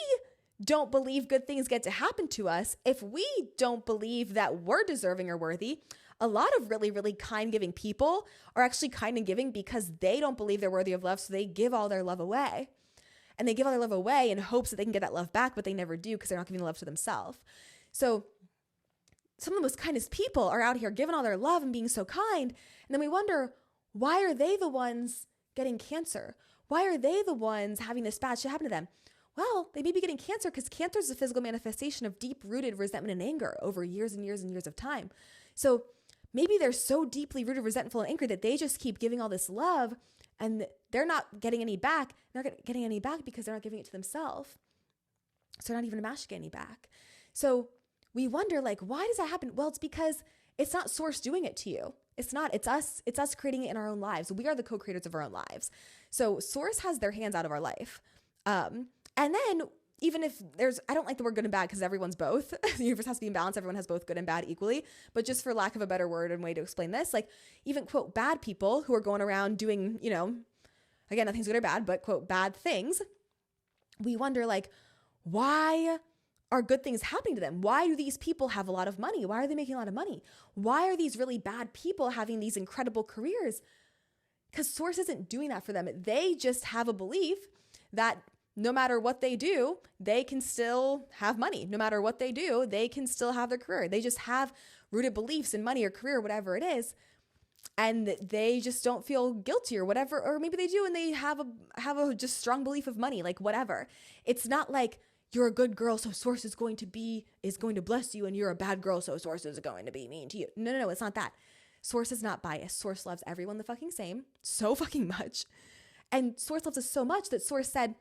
don't believe good things get to happen to us, if we don't believe that we're deserving or worthy, a lot of really, really kind giving people are actually kind and giving because they don't believe they're worthy of love. So they give all their love away. And they give all their love away in hopes that they can get that love back, but they never do because they're not giving the love to themselves. So some of the most kindest people are out here giving all their love and being so kind. And then we wonder, why are they the ones getting cancer? Why are they the ones having this bad shit happen to them? Well, they may be getting cancer because cancer is a physical manifestation of deep-rooted resentment and anger over years and years and years of time. So maybe they're so deeply rooted, resentful, and angry that they just keep giving all this love and they're not getting any back. They're not getting any back because they're not giving it to themselves. So they're not even a match to get any back. So we wonder, why does that happen? Well, it's because it's not source doing it to you. It's not. It's us creating it in our own lives. We are the co-creators of our own lives. So source has their hands out of our life. And then even if I don't like the word good and bad because everyone's both. The universe has to be in balance. Everyone has both good and bad equally. But just for lack of a better word and way to explain this, even quote bad people who are going around doing, again, nothing's good or bad, but quote bad things. We wonder why are good things happening to them? Why do these people have a lot of money? Why are they making a lot of money? Why are these really bad people having these incredible careers? Because source isn't doing that for them. They just have a belief that no matter what they do, they can still have money. No matter what they do, they can still have their career. They just have rooted beliefs in money or career, whatever it is. And they just don't feel guilty or whatever. Or maybe they do and they have a just strong belief of money, whatever. It's not like you're a good girl, so source is going to bless you, and you're a bad girl, so source is going to be mean to you. No, it's not that. Source is not biased. Source loves everyone the fucking same, so fucking much. And source loves us so much that source said,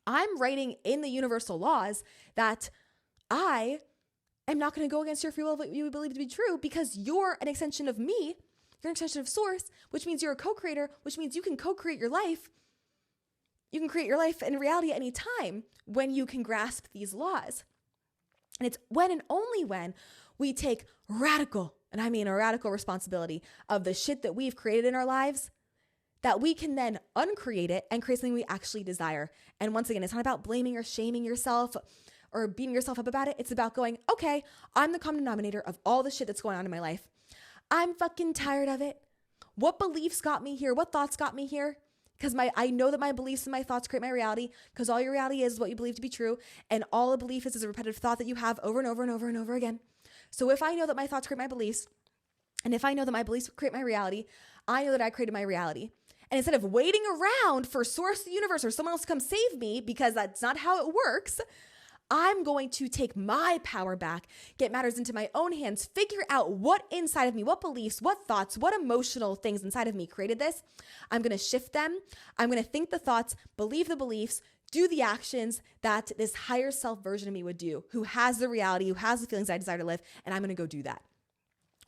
I'm writing in the universal laws that I am not going to go against your free will of what you believe to be true because you're an extension of me. You're an extension of source, which means you're a co-creator, which means you can co-create your life. You can create your life in reality at any time when you can grasp these laws. And it's when and only when we take radical, and I mean a radical responsibility of the shit that we've created in our lives, that we can then uncreate it and create something we actually desire. And once again, it's not about blaming or shaming yourself or beating yourself up about it. It's about going, okay, I'm the common denominator of all the shit that's going on in my life. I'm fucking tired of it. What beliefs got me here? What thoughts got me here? Because I know that my beliefs and my thoughts create my reality, because all your reality is what you believe to be true, and all a belief is a repetitive thought that you have over and over and over and over again. So if I know that my thoughts create my beliefs, and if I know that my beliefs create my reality, I know that I created my reality. And instead of waiting around for source of the universe or someone else to come save me, because that's not how it works, I'm going to take my power back, get matters into my own hands, figure out what inside of me, what beliefs, what thoughts, what emotional things inside of me created this. I'm going to shift them. I'm going to think the thoughts, believe the beliefs, do the actions that this higher self version of me would do, who has the reality, who has the feelings I desire to live, and I'm going to go do that.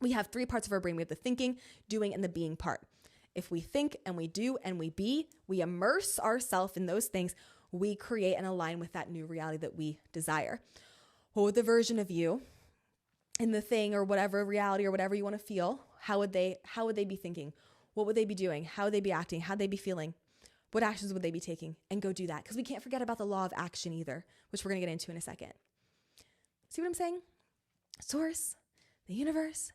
We have 3 parts of our brain. We have the thinking, doing, and the being part. If we think and we do and we be, we immerse ourselves in those things, we create and align with that new reality that we desire. What would the version of you in the thing or whatever reality or whatever you want to feel, how would they be thinking? What would they be doing? How would they be acting? How would they be feeling? What actions would they be taking? And go do that. Because we can't forget about the law of action either, which we're going to get into in a second. See what I'm saying? Source, the universe,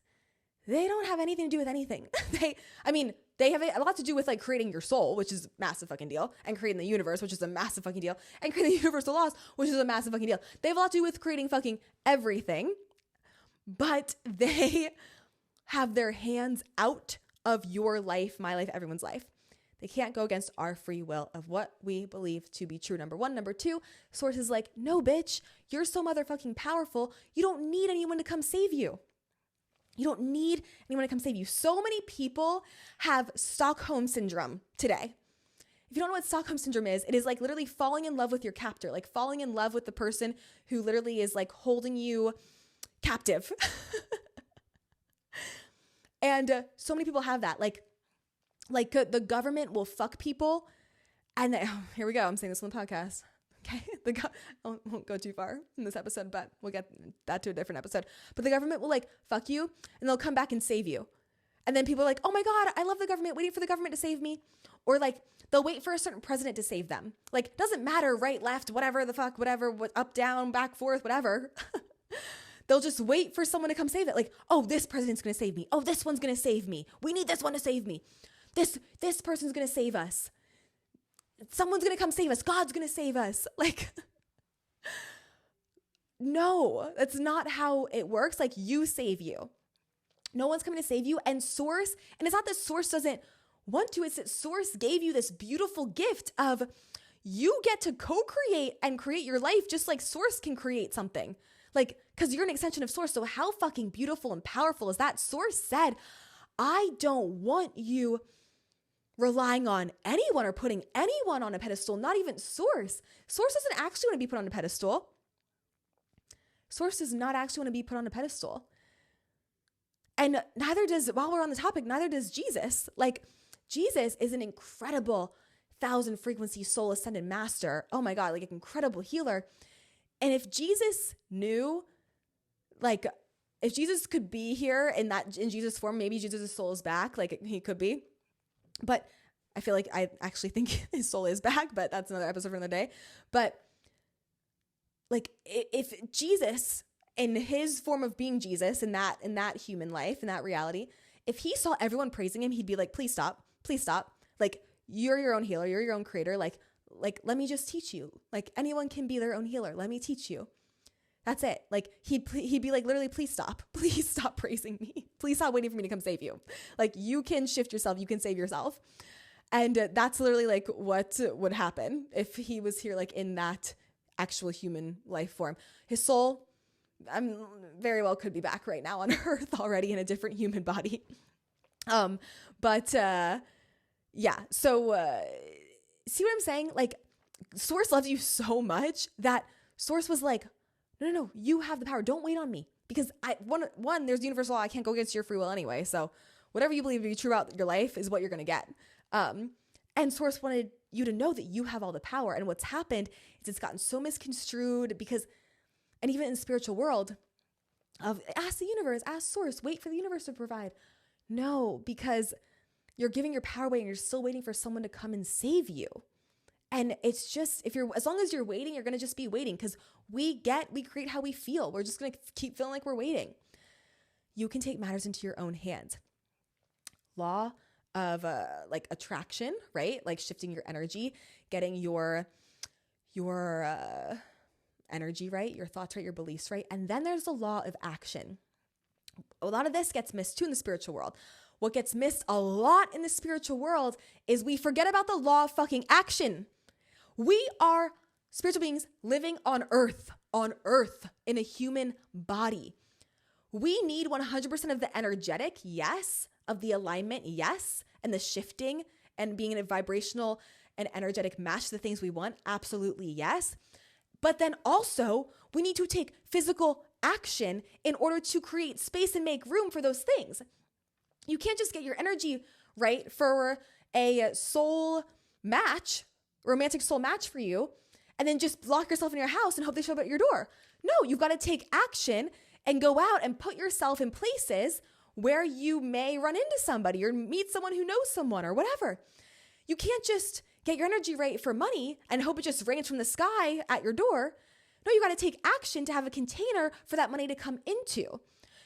they don't have anything to do with anything. They have a lot to do with like creating your soul, which is a massive fucking deal, and creating the universe, which is a massive fucking deal, and creating the universal laws, which is a massive fucking deal. They have a lot to do with creating fucking everything, but they have their hands out of your life, my life, everyone's life. They can't go against our free will of what we believe to be true. Number 1. Number 2, source is like, no, bitch, you're so motherfucking powerful. You don't need anyone to come save you. You don't need anyone to come save you. So many people have Stockholm syndrome today. If you don't know what Stockholm syndrome is, it is like literally falling in love with your captor, like falling in love with the person who literally is like holding you captive. And so many people have that. Like the government will fuck people. And here we go. I'm saying this on the podcast. Okay, I won't go too far in this episode, but we'll get that to a different episode. But the government will like fuck you and they'll come back and save you. And then people are like, oh my God, I love the government, waiting for the government to save me. Or like they'll wait for a certain president to save them. Like, doesn't matter, right, left, whatever the fuck, whatever, up, down, back, forth, whatever. They'll just wait for someone to come save it. Like, oh, this president's going to save me. Oh, this one's going to save me. We need this one to save me. This person's going to save us. Someone's going to come save us. God's going to save us. Like, no, that's not how it works. Like, you save you. No one's coming to save you. And source, and it's not that source doesn't want to, it's that source gave you this beautiful gift of you get to co-create and create your life just like source can create something. Like, because you're an extension of source. So how fucking beautiful and powerful is that? Source said, I don't want you relying on anyone or putting anyone on a pedestal, not even source. Source doesn't actually want to be put on a pedestal. Source does not actually want to be put on a pedestal. And neither does, while we're on the topic, neither does Jesus. Like, Jesus is an incredible 1,000 frequency soul ascended master. Oh my God, like an incredible healer. And if Jesus knew, like, if Jesus could be here in Jesus form, maybe Jesus' soul is back, like he could be. But I feel like I actually think his soul is back, but that's another episode for another day. But like if Jesus in his form of being Jesus in that human life, in that reality, if he saw everyone praising him, he'd be like, please stop. Like, you're your own healer. You're your own creator. Like, let me just teach you. Like, anyone can be their own healer. Let me teach you. That's it. Like, he'd be like, literally, please stop praising me. Please stop waiting for me to come save you. Like, you can shift yourself. You can save yourself. And that's literally like what would happen if he was here, like in that actual human life form. His soul, very well could be back right now on earth already in a different human body. Yeah. So, see what I'm saying? Like, Source loves you so much that Source was like, no, you have the power. Don't wait on me. Because one, there's universal law. I can't go against your free will anyway. So whatever you believe to be true about your life is what you're going to get. And Source wanted you to know that you have all the power. And what's happened is it's gotten so misconstrued because, and even in the spiritual world, of ask the universe, ask Source, wait for the universe to provide. No, because you're giving your power away and you're still waiting for someone to come and save you. And it's just, as long as you're waiting, you're going to just be waiting because we create how we feel. We're just going to keep feeling like we're waiting. You can take matters into your own hands. Law of like attraction, right? Like shifting your energy, getting your energy right, your thoughts right, your beliefs right. And then there's the law of action. A lot of this gets missed too in the spiritual world. What gets missed a lot in the spiritual world is we forget about the law of fucking action. We are spiritual beings living on earth on earth in a human body. We need 100% of the energetic, yes, of the alignment, yes, and the shifting and being in a vibrational and energetic match to the things we want, absolutely yes. But then also, we need to take physical action in order to create space and make room for those things. You can't just get your energy right for a soul match, romantic soul match for you, and then just lock yourself in your house and hope they show up at your door. No, you've got to take action and go out and put yourself in places where you may run into somebody or meet someone who knows someone or whatever. You can't just get your energy right for money and hope it just rains from the sky at your door. No, you got to take action to have a container for that money to come into.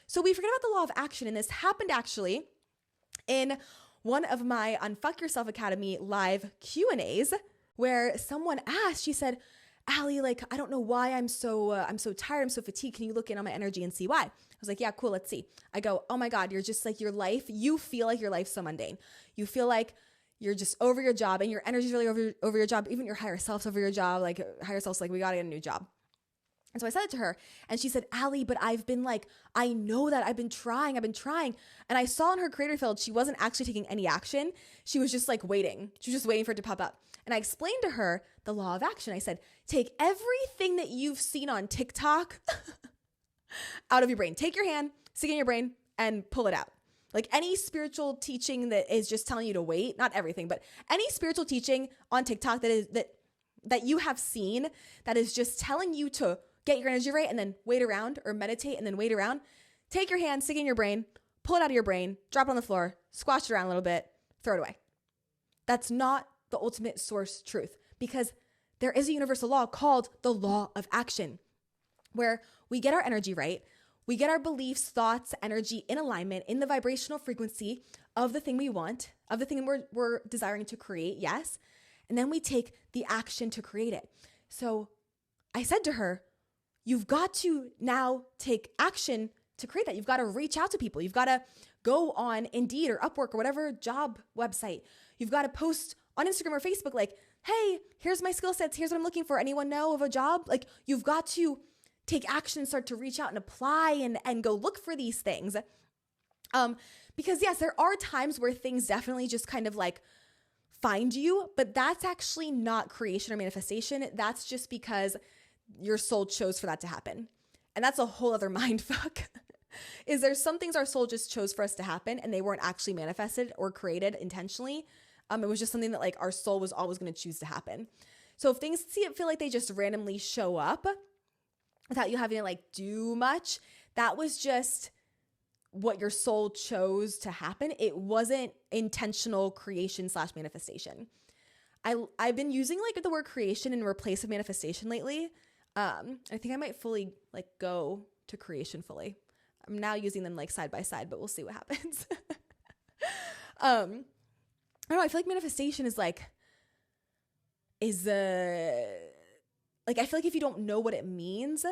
So we forget about the law of action, and this happened actually in one of my Unfuck Yourself Academy live Q&As where someone asked, she said, Allie, like, I don't know why I'm so tired. I'm so fatigued. Can you look in on my energy and see why? I was like, yeah, cool. Let's see. I go, oh my God, you're just like your life. You feel like your life's so mundane. You feel like you're just over your job and your energy's really over your job. Even your higher self's over your job. Like higher self's like, we got to get a new job. And so I said it to her and she said, Allie, but I've been like, I know that I've been trying. And I saw in her creator field, she wasn't actually taking any action. She was just like waiting. She was just waiting for it to pop up. And I explained to her the law of action. I said, take everything that you've seen on TikTok out of your brain. Take your hand, stick it in your brain and pull it out. Like any spiritual teaching that is just telling you to wait, not everything, but any spiritual teaching on TikTok that you have seen that is just telling you to get your energy right and then wait around, or meditate and then wait around. Take your hand, stick it in your brain, pull it out of your brain, drop it on the floor, squash it around a little bit, throw it away. That's not the ultimate source truth, because there is a universal law called the law of action, where we get our energy right, we get our beliefs, thoughts, energy in alignment in the vibrational frequency of the thing we want, of the thing we're desiring to create, yes, and then we take the action to create it. So I said to her, you've got to now take action to create that. You've got to reach out to people. You've got to go on Indeed or Upwork or whatever job website. You've got to post on Instagram or Facebook like, hey, here's my skill sets. Here's what I'm looking for. Anyone know of a job? Like, you've got to take action and start to reach out and apply and go look for these things. Because yes, there are times where things definitely just kind of like find you, but that's actually not creation or manifestation. That's just because your soul chose for that to happen. And that's a whole other mind fuck. Is there's some things our soul just chose for us to happen and they weren't actually manifested or created intentionally. It was just something that like our soul was always going to choose to happen. So if things feel like they just randomly show up without you having to like do much, that was just what your soul chose to happen. It wasn't intentional creation / manifestation. I've been using like the word creation in replace of manifestation lately. I think I might fully like go to creation fully. I'm now using them like side by side, but we'll see what happens. I don't know. I feel like manifestation is like, I feel like if you don't know what it means,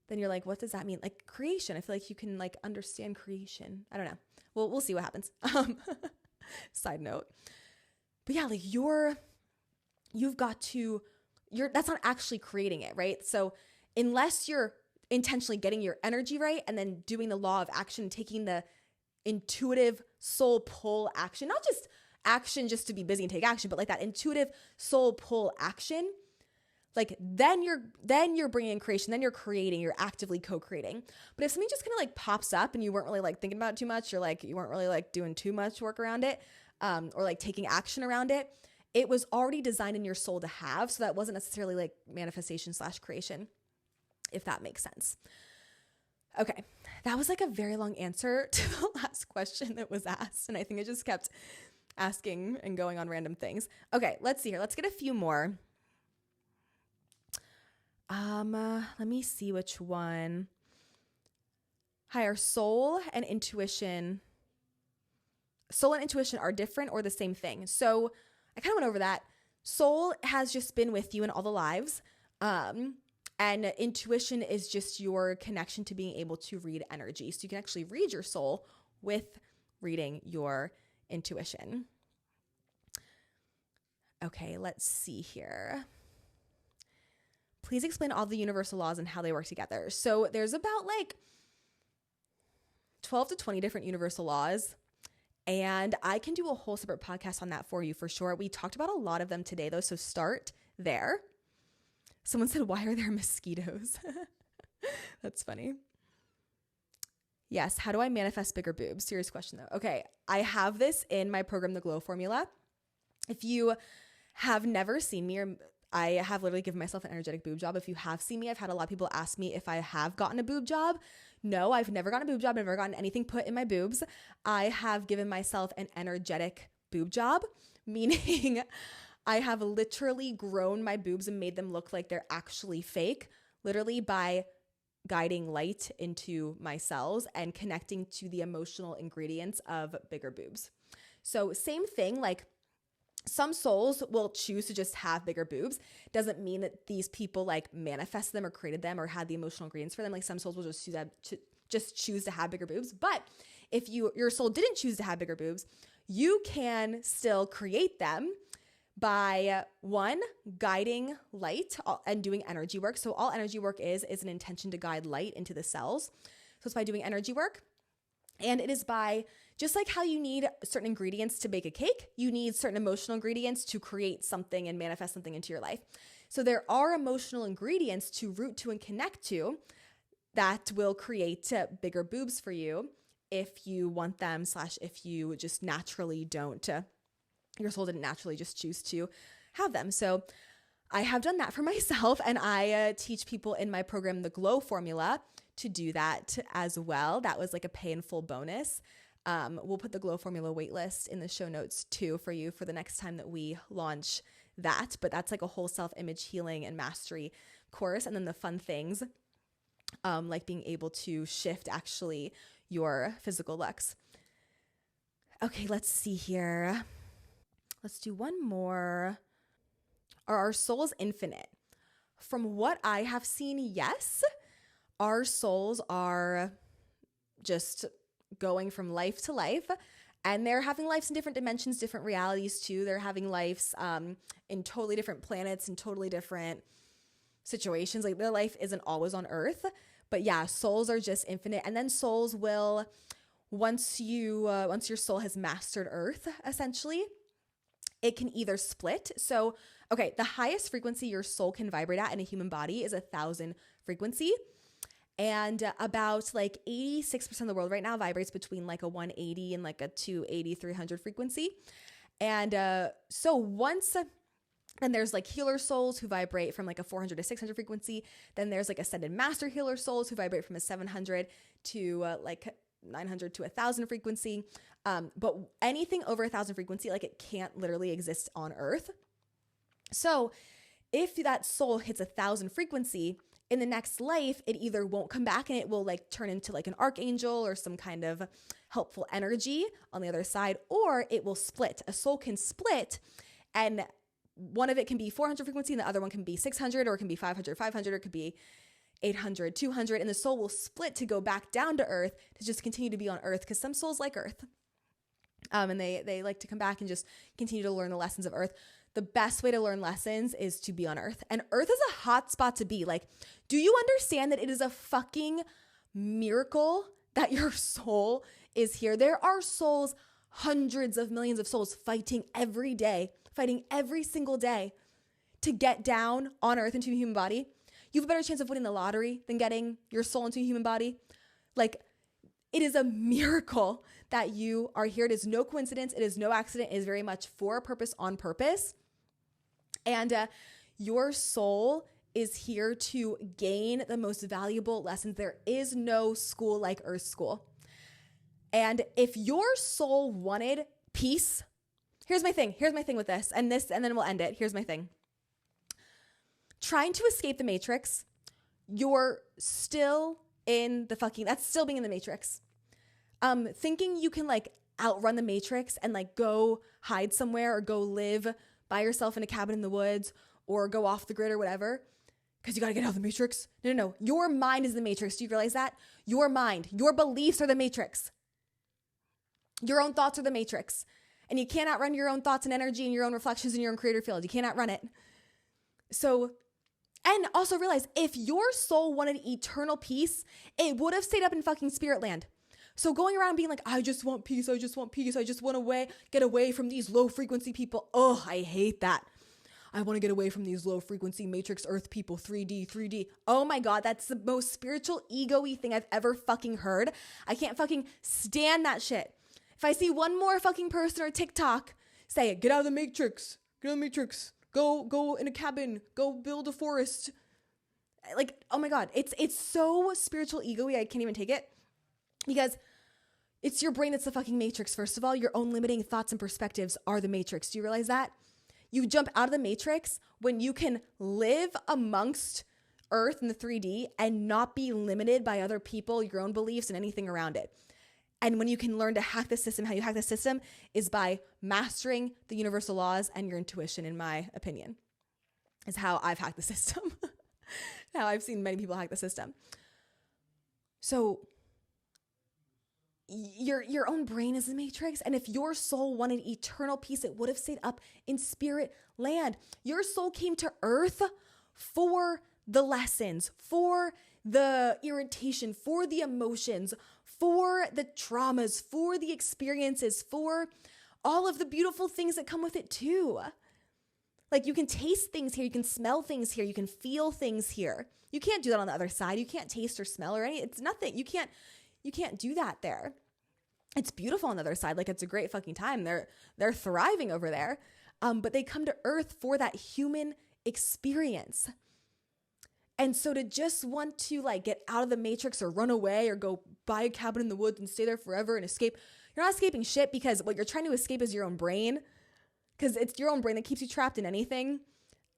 then you're like, what does that mean? Like creation. I feel like you can like understand creation. I don't know. We'll see what happens. Side note. But yeah, like that's not actually creating it, right? So unless you're intentionally getting your energy right and then doing the law of action, taking the intuitive soul pull action, not just action just to be busy and take action, but like that intuitive soul pull action, like then you're bringing in creation, then you're creating, you're actively co-creating. But if something just kind of like pops up and you weren't really like thinking about it too much, or like you weren't really like doing too much work around it, or like taking action around it, it was already designed in your soul to have. So that wasn't necessarily like manifestation / creation, if that makes sense. Okay. That was like a very long answer to the last question that was asked. And I think I just kept asking and going on random things. Okay. Let's see here. Let's get a few more. Let me see which one. Higher soul and intuition. Soul and intuition are different or the same thing. So I kind of went over that. Soul has just been with you in all the lives. And intuition is just your connection to being able to read energy. So you can actually read your soul with reading your intuition. Okay, let's see here. please explain all the universal laws and how they work together. So there's about like 12 to 20 different universal laws. And I can do a whole separate podcast on that for you for sure. We talked about a lot of them today though, so start there. Someone said, why are there mosquitoes? That's funny. Yes, how do I manifest bigger boobs? Serious question though. Okay, I have this in my program, The Glow Formula. If you have never seen me, or I have literally given myself an energetic boob job. If you have seen me, I've had a lot of people ask me if I have gotten a boob job. No, I've never gotten a boob job, never gotten anything put in my boobs. I have given myself an energetic boob job, meaning I have literally grown my boobs and made them look like they're actually fake, literally by guiding light into my cells and connecting to the emotional ingredients of bigger boobs. So same thing, like some souls will choose to just have bigger boobs. Doesn't mean that these people like manifested them or created them or had the emotional ingredients for them. Like some souls will just choose to have bigger boobs. But if your soul didn't choose to have bigger boobs, you can still create them by one, guiding light and doing energy work. So all energy work is an intention to guide light into the cells. So it's by doing energy work. And it is by, just like how you need certain ingredients to bake a cake, you need certain emotional ingredients to create something and manifest something into your life. So there are emotional ingredients to root to and connect to that will create bigger boobs for you if you want them, / if you just naturally don't, your soul didn't naturally just choose to have them. So I have done that for myself, and I teach people in my program, The Glow Formula, to do that as well. That was like a pay in full bonus. We'll put the Glow Formula waitlist in the show notes too for you for the next time that we launch that. But that's like a whole self-image healing and mastery course. And then the fun things, like being able to shift actually your physical looks. Okay, let's see here. Let's do one more. Are our souls infinite? From what I have seen, yes. Our souls are just going from life to life, and they're having lives in different dimensions, different realities too. They're having lives in totally different planets and totally different situations. Like their life isn't always on Earth, but yeah, souls are just infinite. And then souls will, once your soul has mastered Earth, essentially, it can either split. So, okay, the highest frequency your soul can vibrate at in a human body is 1,000 frequency. And about like 86% of the world right now vibrates between like a 180 and like a 280, 300 frequency. And so once, and there's like healer souls who vibrate from like a 400 to 600 frequency. Then there's like ascended master healer souls who vibrate from a 700 to like 900 to 1,000 frequency. But anything over 1,000 frequency, like it can't literally exist on Earth. So if that soul hits 1,000 frequency, in the next life, it either won't come back and it will like turn into like an archangel or some kind of helpful energy on the other side, or it will split. A soul can split, and one of it can be 400 frequency and the other one can be 600, or it can be 500, or it could be 800, 200, and the soul will split to go back down to Earth to just continue to be on Earth, because some souls like Earth. And they like to come back and just continue to learn the lessons of Earth. The best way to learn lessons is to be on Earth. And Earth is a hot spot to be. Like, do you understand that it is a fucking miracle that your soul is here? There are souls, hundreds of millions of souls fighting every day, fighting every single day to get down on Earth into a human body. You have a better chance of winning the lottery than getting your soul into a human body. Like, it is a miracle that you are here. It is no coincidence. It is no accident. It is very much for a purpose, on purpose. And your soul is here to gain the most valuable lessons. There is no school like Earth School. And if your soul wanted peace, here's my thing with this, and then we'll end it. Here's my thing. Trying to escape the Matrix, you're still in the fucking, that's still being in the Matrix. Thinking you can like outrun the Matrix and like go hide somewhere or go live by yourself in a cabin in the woods or go off the grid or whatever, because you got to get out of the Matrix. No. Your mind is the Matrix. Do you realize that? Your mind, your beliefs are the Matrix. Your own thoughts are the Matrix. And you can't outrun your own thoughts and energy and your own reflections in your own creator field. You can't outrun it. So And also realize, if your soul wanted eternal peace, it would have stayed up in fucking spirit land. So going around being like, I just want peace, I just want peace, I just want to get away from these low frequency people. Oh, I hate that. I want to get away from these low frequency matrix earth people, 3D. Oh my God, that's the most spiritual ego-y thing I've ever fucking heard. I can't fucking stand that shit. If I see one more fucking person or TikTok say it, get out of the matrix, go in a cabin, go build a forest. Like, oh my God, it's so spiritual ego-y, I can't even take it. Because it's your brain that's the fucking matrix. First of all, your own limiting thoughts and perspectives are the matrix. Do you realize that? You jump out of the matrix when you can live amongst Earth in the 3D and not be limited by other people, your own beliefs, and anything around it. And when you can learn to hack the system, how you hack the system is by mastering the universal laws and your intuition, in my opinion, is how I've hacked the system. How I've seen many people hack the system. So your own brain is the matrix. And if your soul wanted eternal peace, it would have stayed up in spirit land. Your soul came to earth for the lessons, for the irritation, for the emotions, for the traumas, for the experiences, for all of the beautiful things that come with it too. Like, you can taste things here, you can smell things here, you can feel things here. You can't do that on the other side. You can't taste or smell or anything. It's nothing. You can't do that there. It's beautiful on the other side. Like, it's a great fucking time. They're thriving over there. But they come to earth for that human experience. And so to just want to like get out of the matrix or run away or go buy a cabin in the woods and stay there forever and escape, you're not escaping shit, because what you're trying to escape is your own brain, because it's your own brain that keeps you trapped in anything.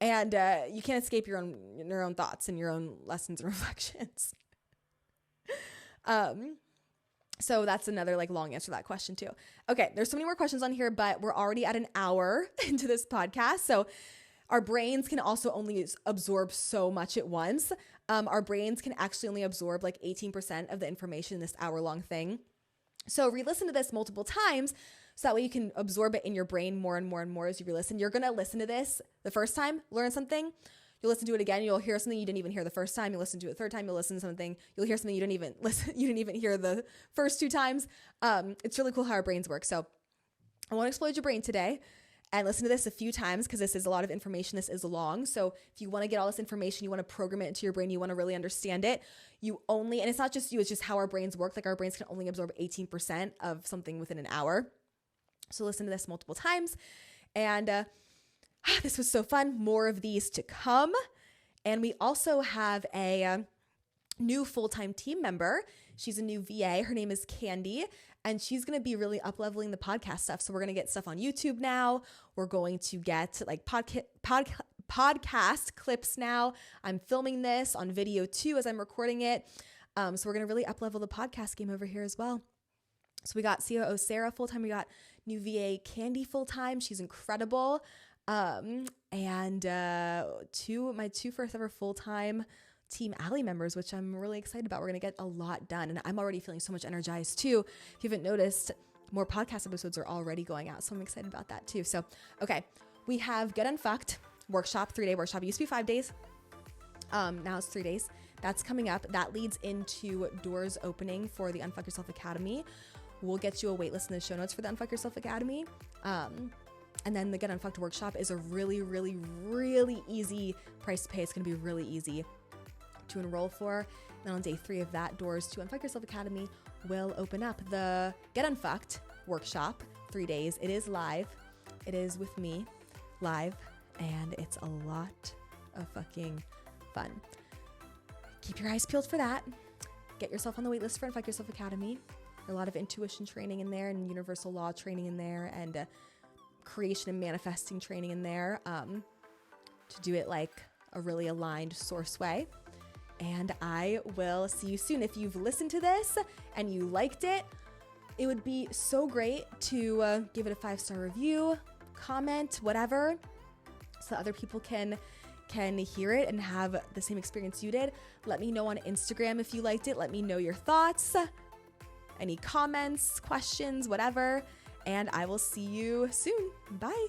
And you can't escape your own thoughts and your own lessons and reflections. So that's another like long answer to that question too. Okay, there's so many more questions on here, but we're already at an hour into this podcast. So our brains can also only absorb so much at once. Our brains can actually only absorb like 18% of the information in this hour-long thing. So re-listen to this multiple times, so that way you can absorb it in your brain more and more and more as you re-listen. You're going to listen to this the first time, learn something. You'll listen to it again. You'll hear something you didn't even hear the first time. You'll listen to it the third time. You'll listen to something. You'll hear something you didn't even hear the first two times. It's really cool how our brains work. So I want to explode your brain today and listen to this a few times, because this is a lot of information. This is long. So if you want to get all this information, you want to program it into your brain, you want to really understand it, and it's not just you, it's just how our brains work. Like, our brains can only absorb 18% of something within an hour. So listen to this multiple times. And this was so fun. More of these to come. And we also have a new full-time team member. She's a new VA. Her name is Candy, and she's going to be really up-leveling the podcast stuff. So we're going to get stuff on YouTube now. We're going to get like podcast clips now. I'm filming this on video too as I'm recording it. So we're going to really up-level the podcast game over here as well. So we got COO Sarah full-time. We got new VA Candy full-time. She's incredible. And my two first ever full-time Team Allie members, which I'm really excited about. We're going to get a lot done, and I'm already feeling so much energized too. If you haven't noticed, more podcast episodes are already going out, so I'm excited about that too. So, okay, we have Get Unfucked workshop, 3-day workshop. It used to be 5 days. Now it's 3 days. That's coming up. That leads into doors opening for the Unfuck Yourself Academy. We'll get you a waitlist in the show notes for the Unfuck Yourself Academy. And then the Get Unfucked workshop is a really, really, really easy price to pay. It's going to be really easy to enroll for. And then on day 3 of that, doors to Unfuck Yourself Academy will open up. The Get Unfucked workshop, 3 days. It is live. It is with me live, and it's a lot of fucking fun. Keep your eyes peeled for that. Get yourself on the waitlist for Unfuck Yourself Academy. There's a lot of intuition training in there, and universal law training in there, and creation and manifesting training in there, to do it like a really aligned source way. And I will see you soon. If you've listened to this and you liked it, it would be so great to give it a 5-star review, comment, whatever, so other people can hear it and have the same experience you did. Let me know on Instagram if you liked it. Let me know your thoughts, any comments, questions, whatever. And I will see you soon. Bye.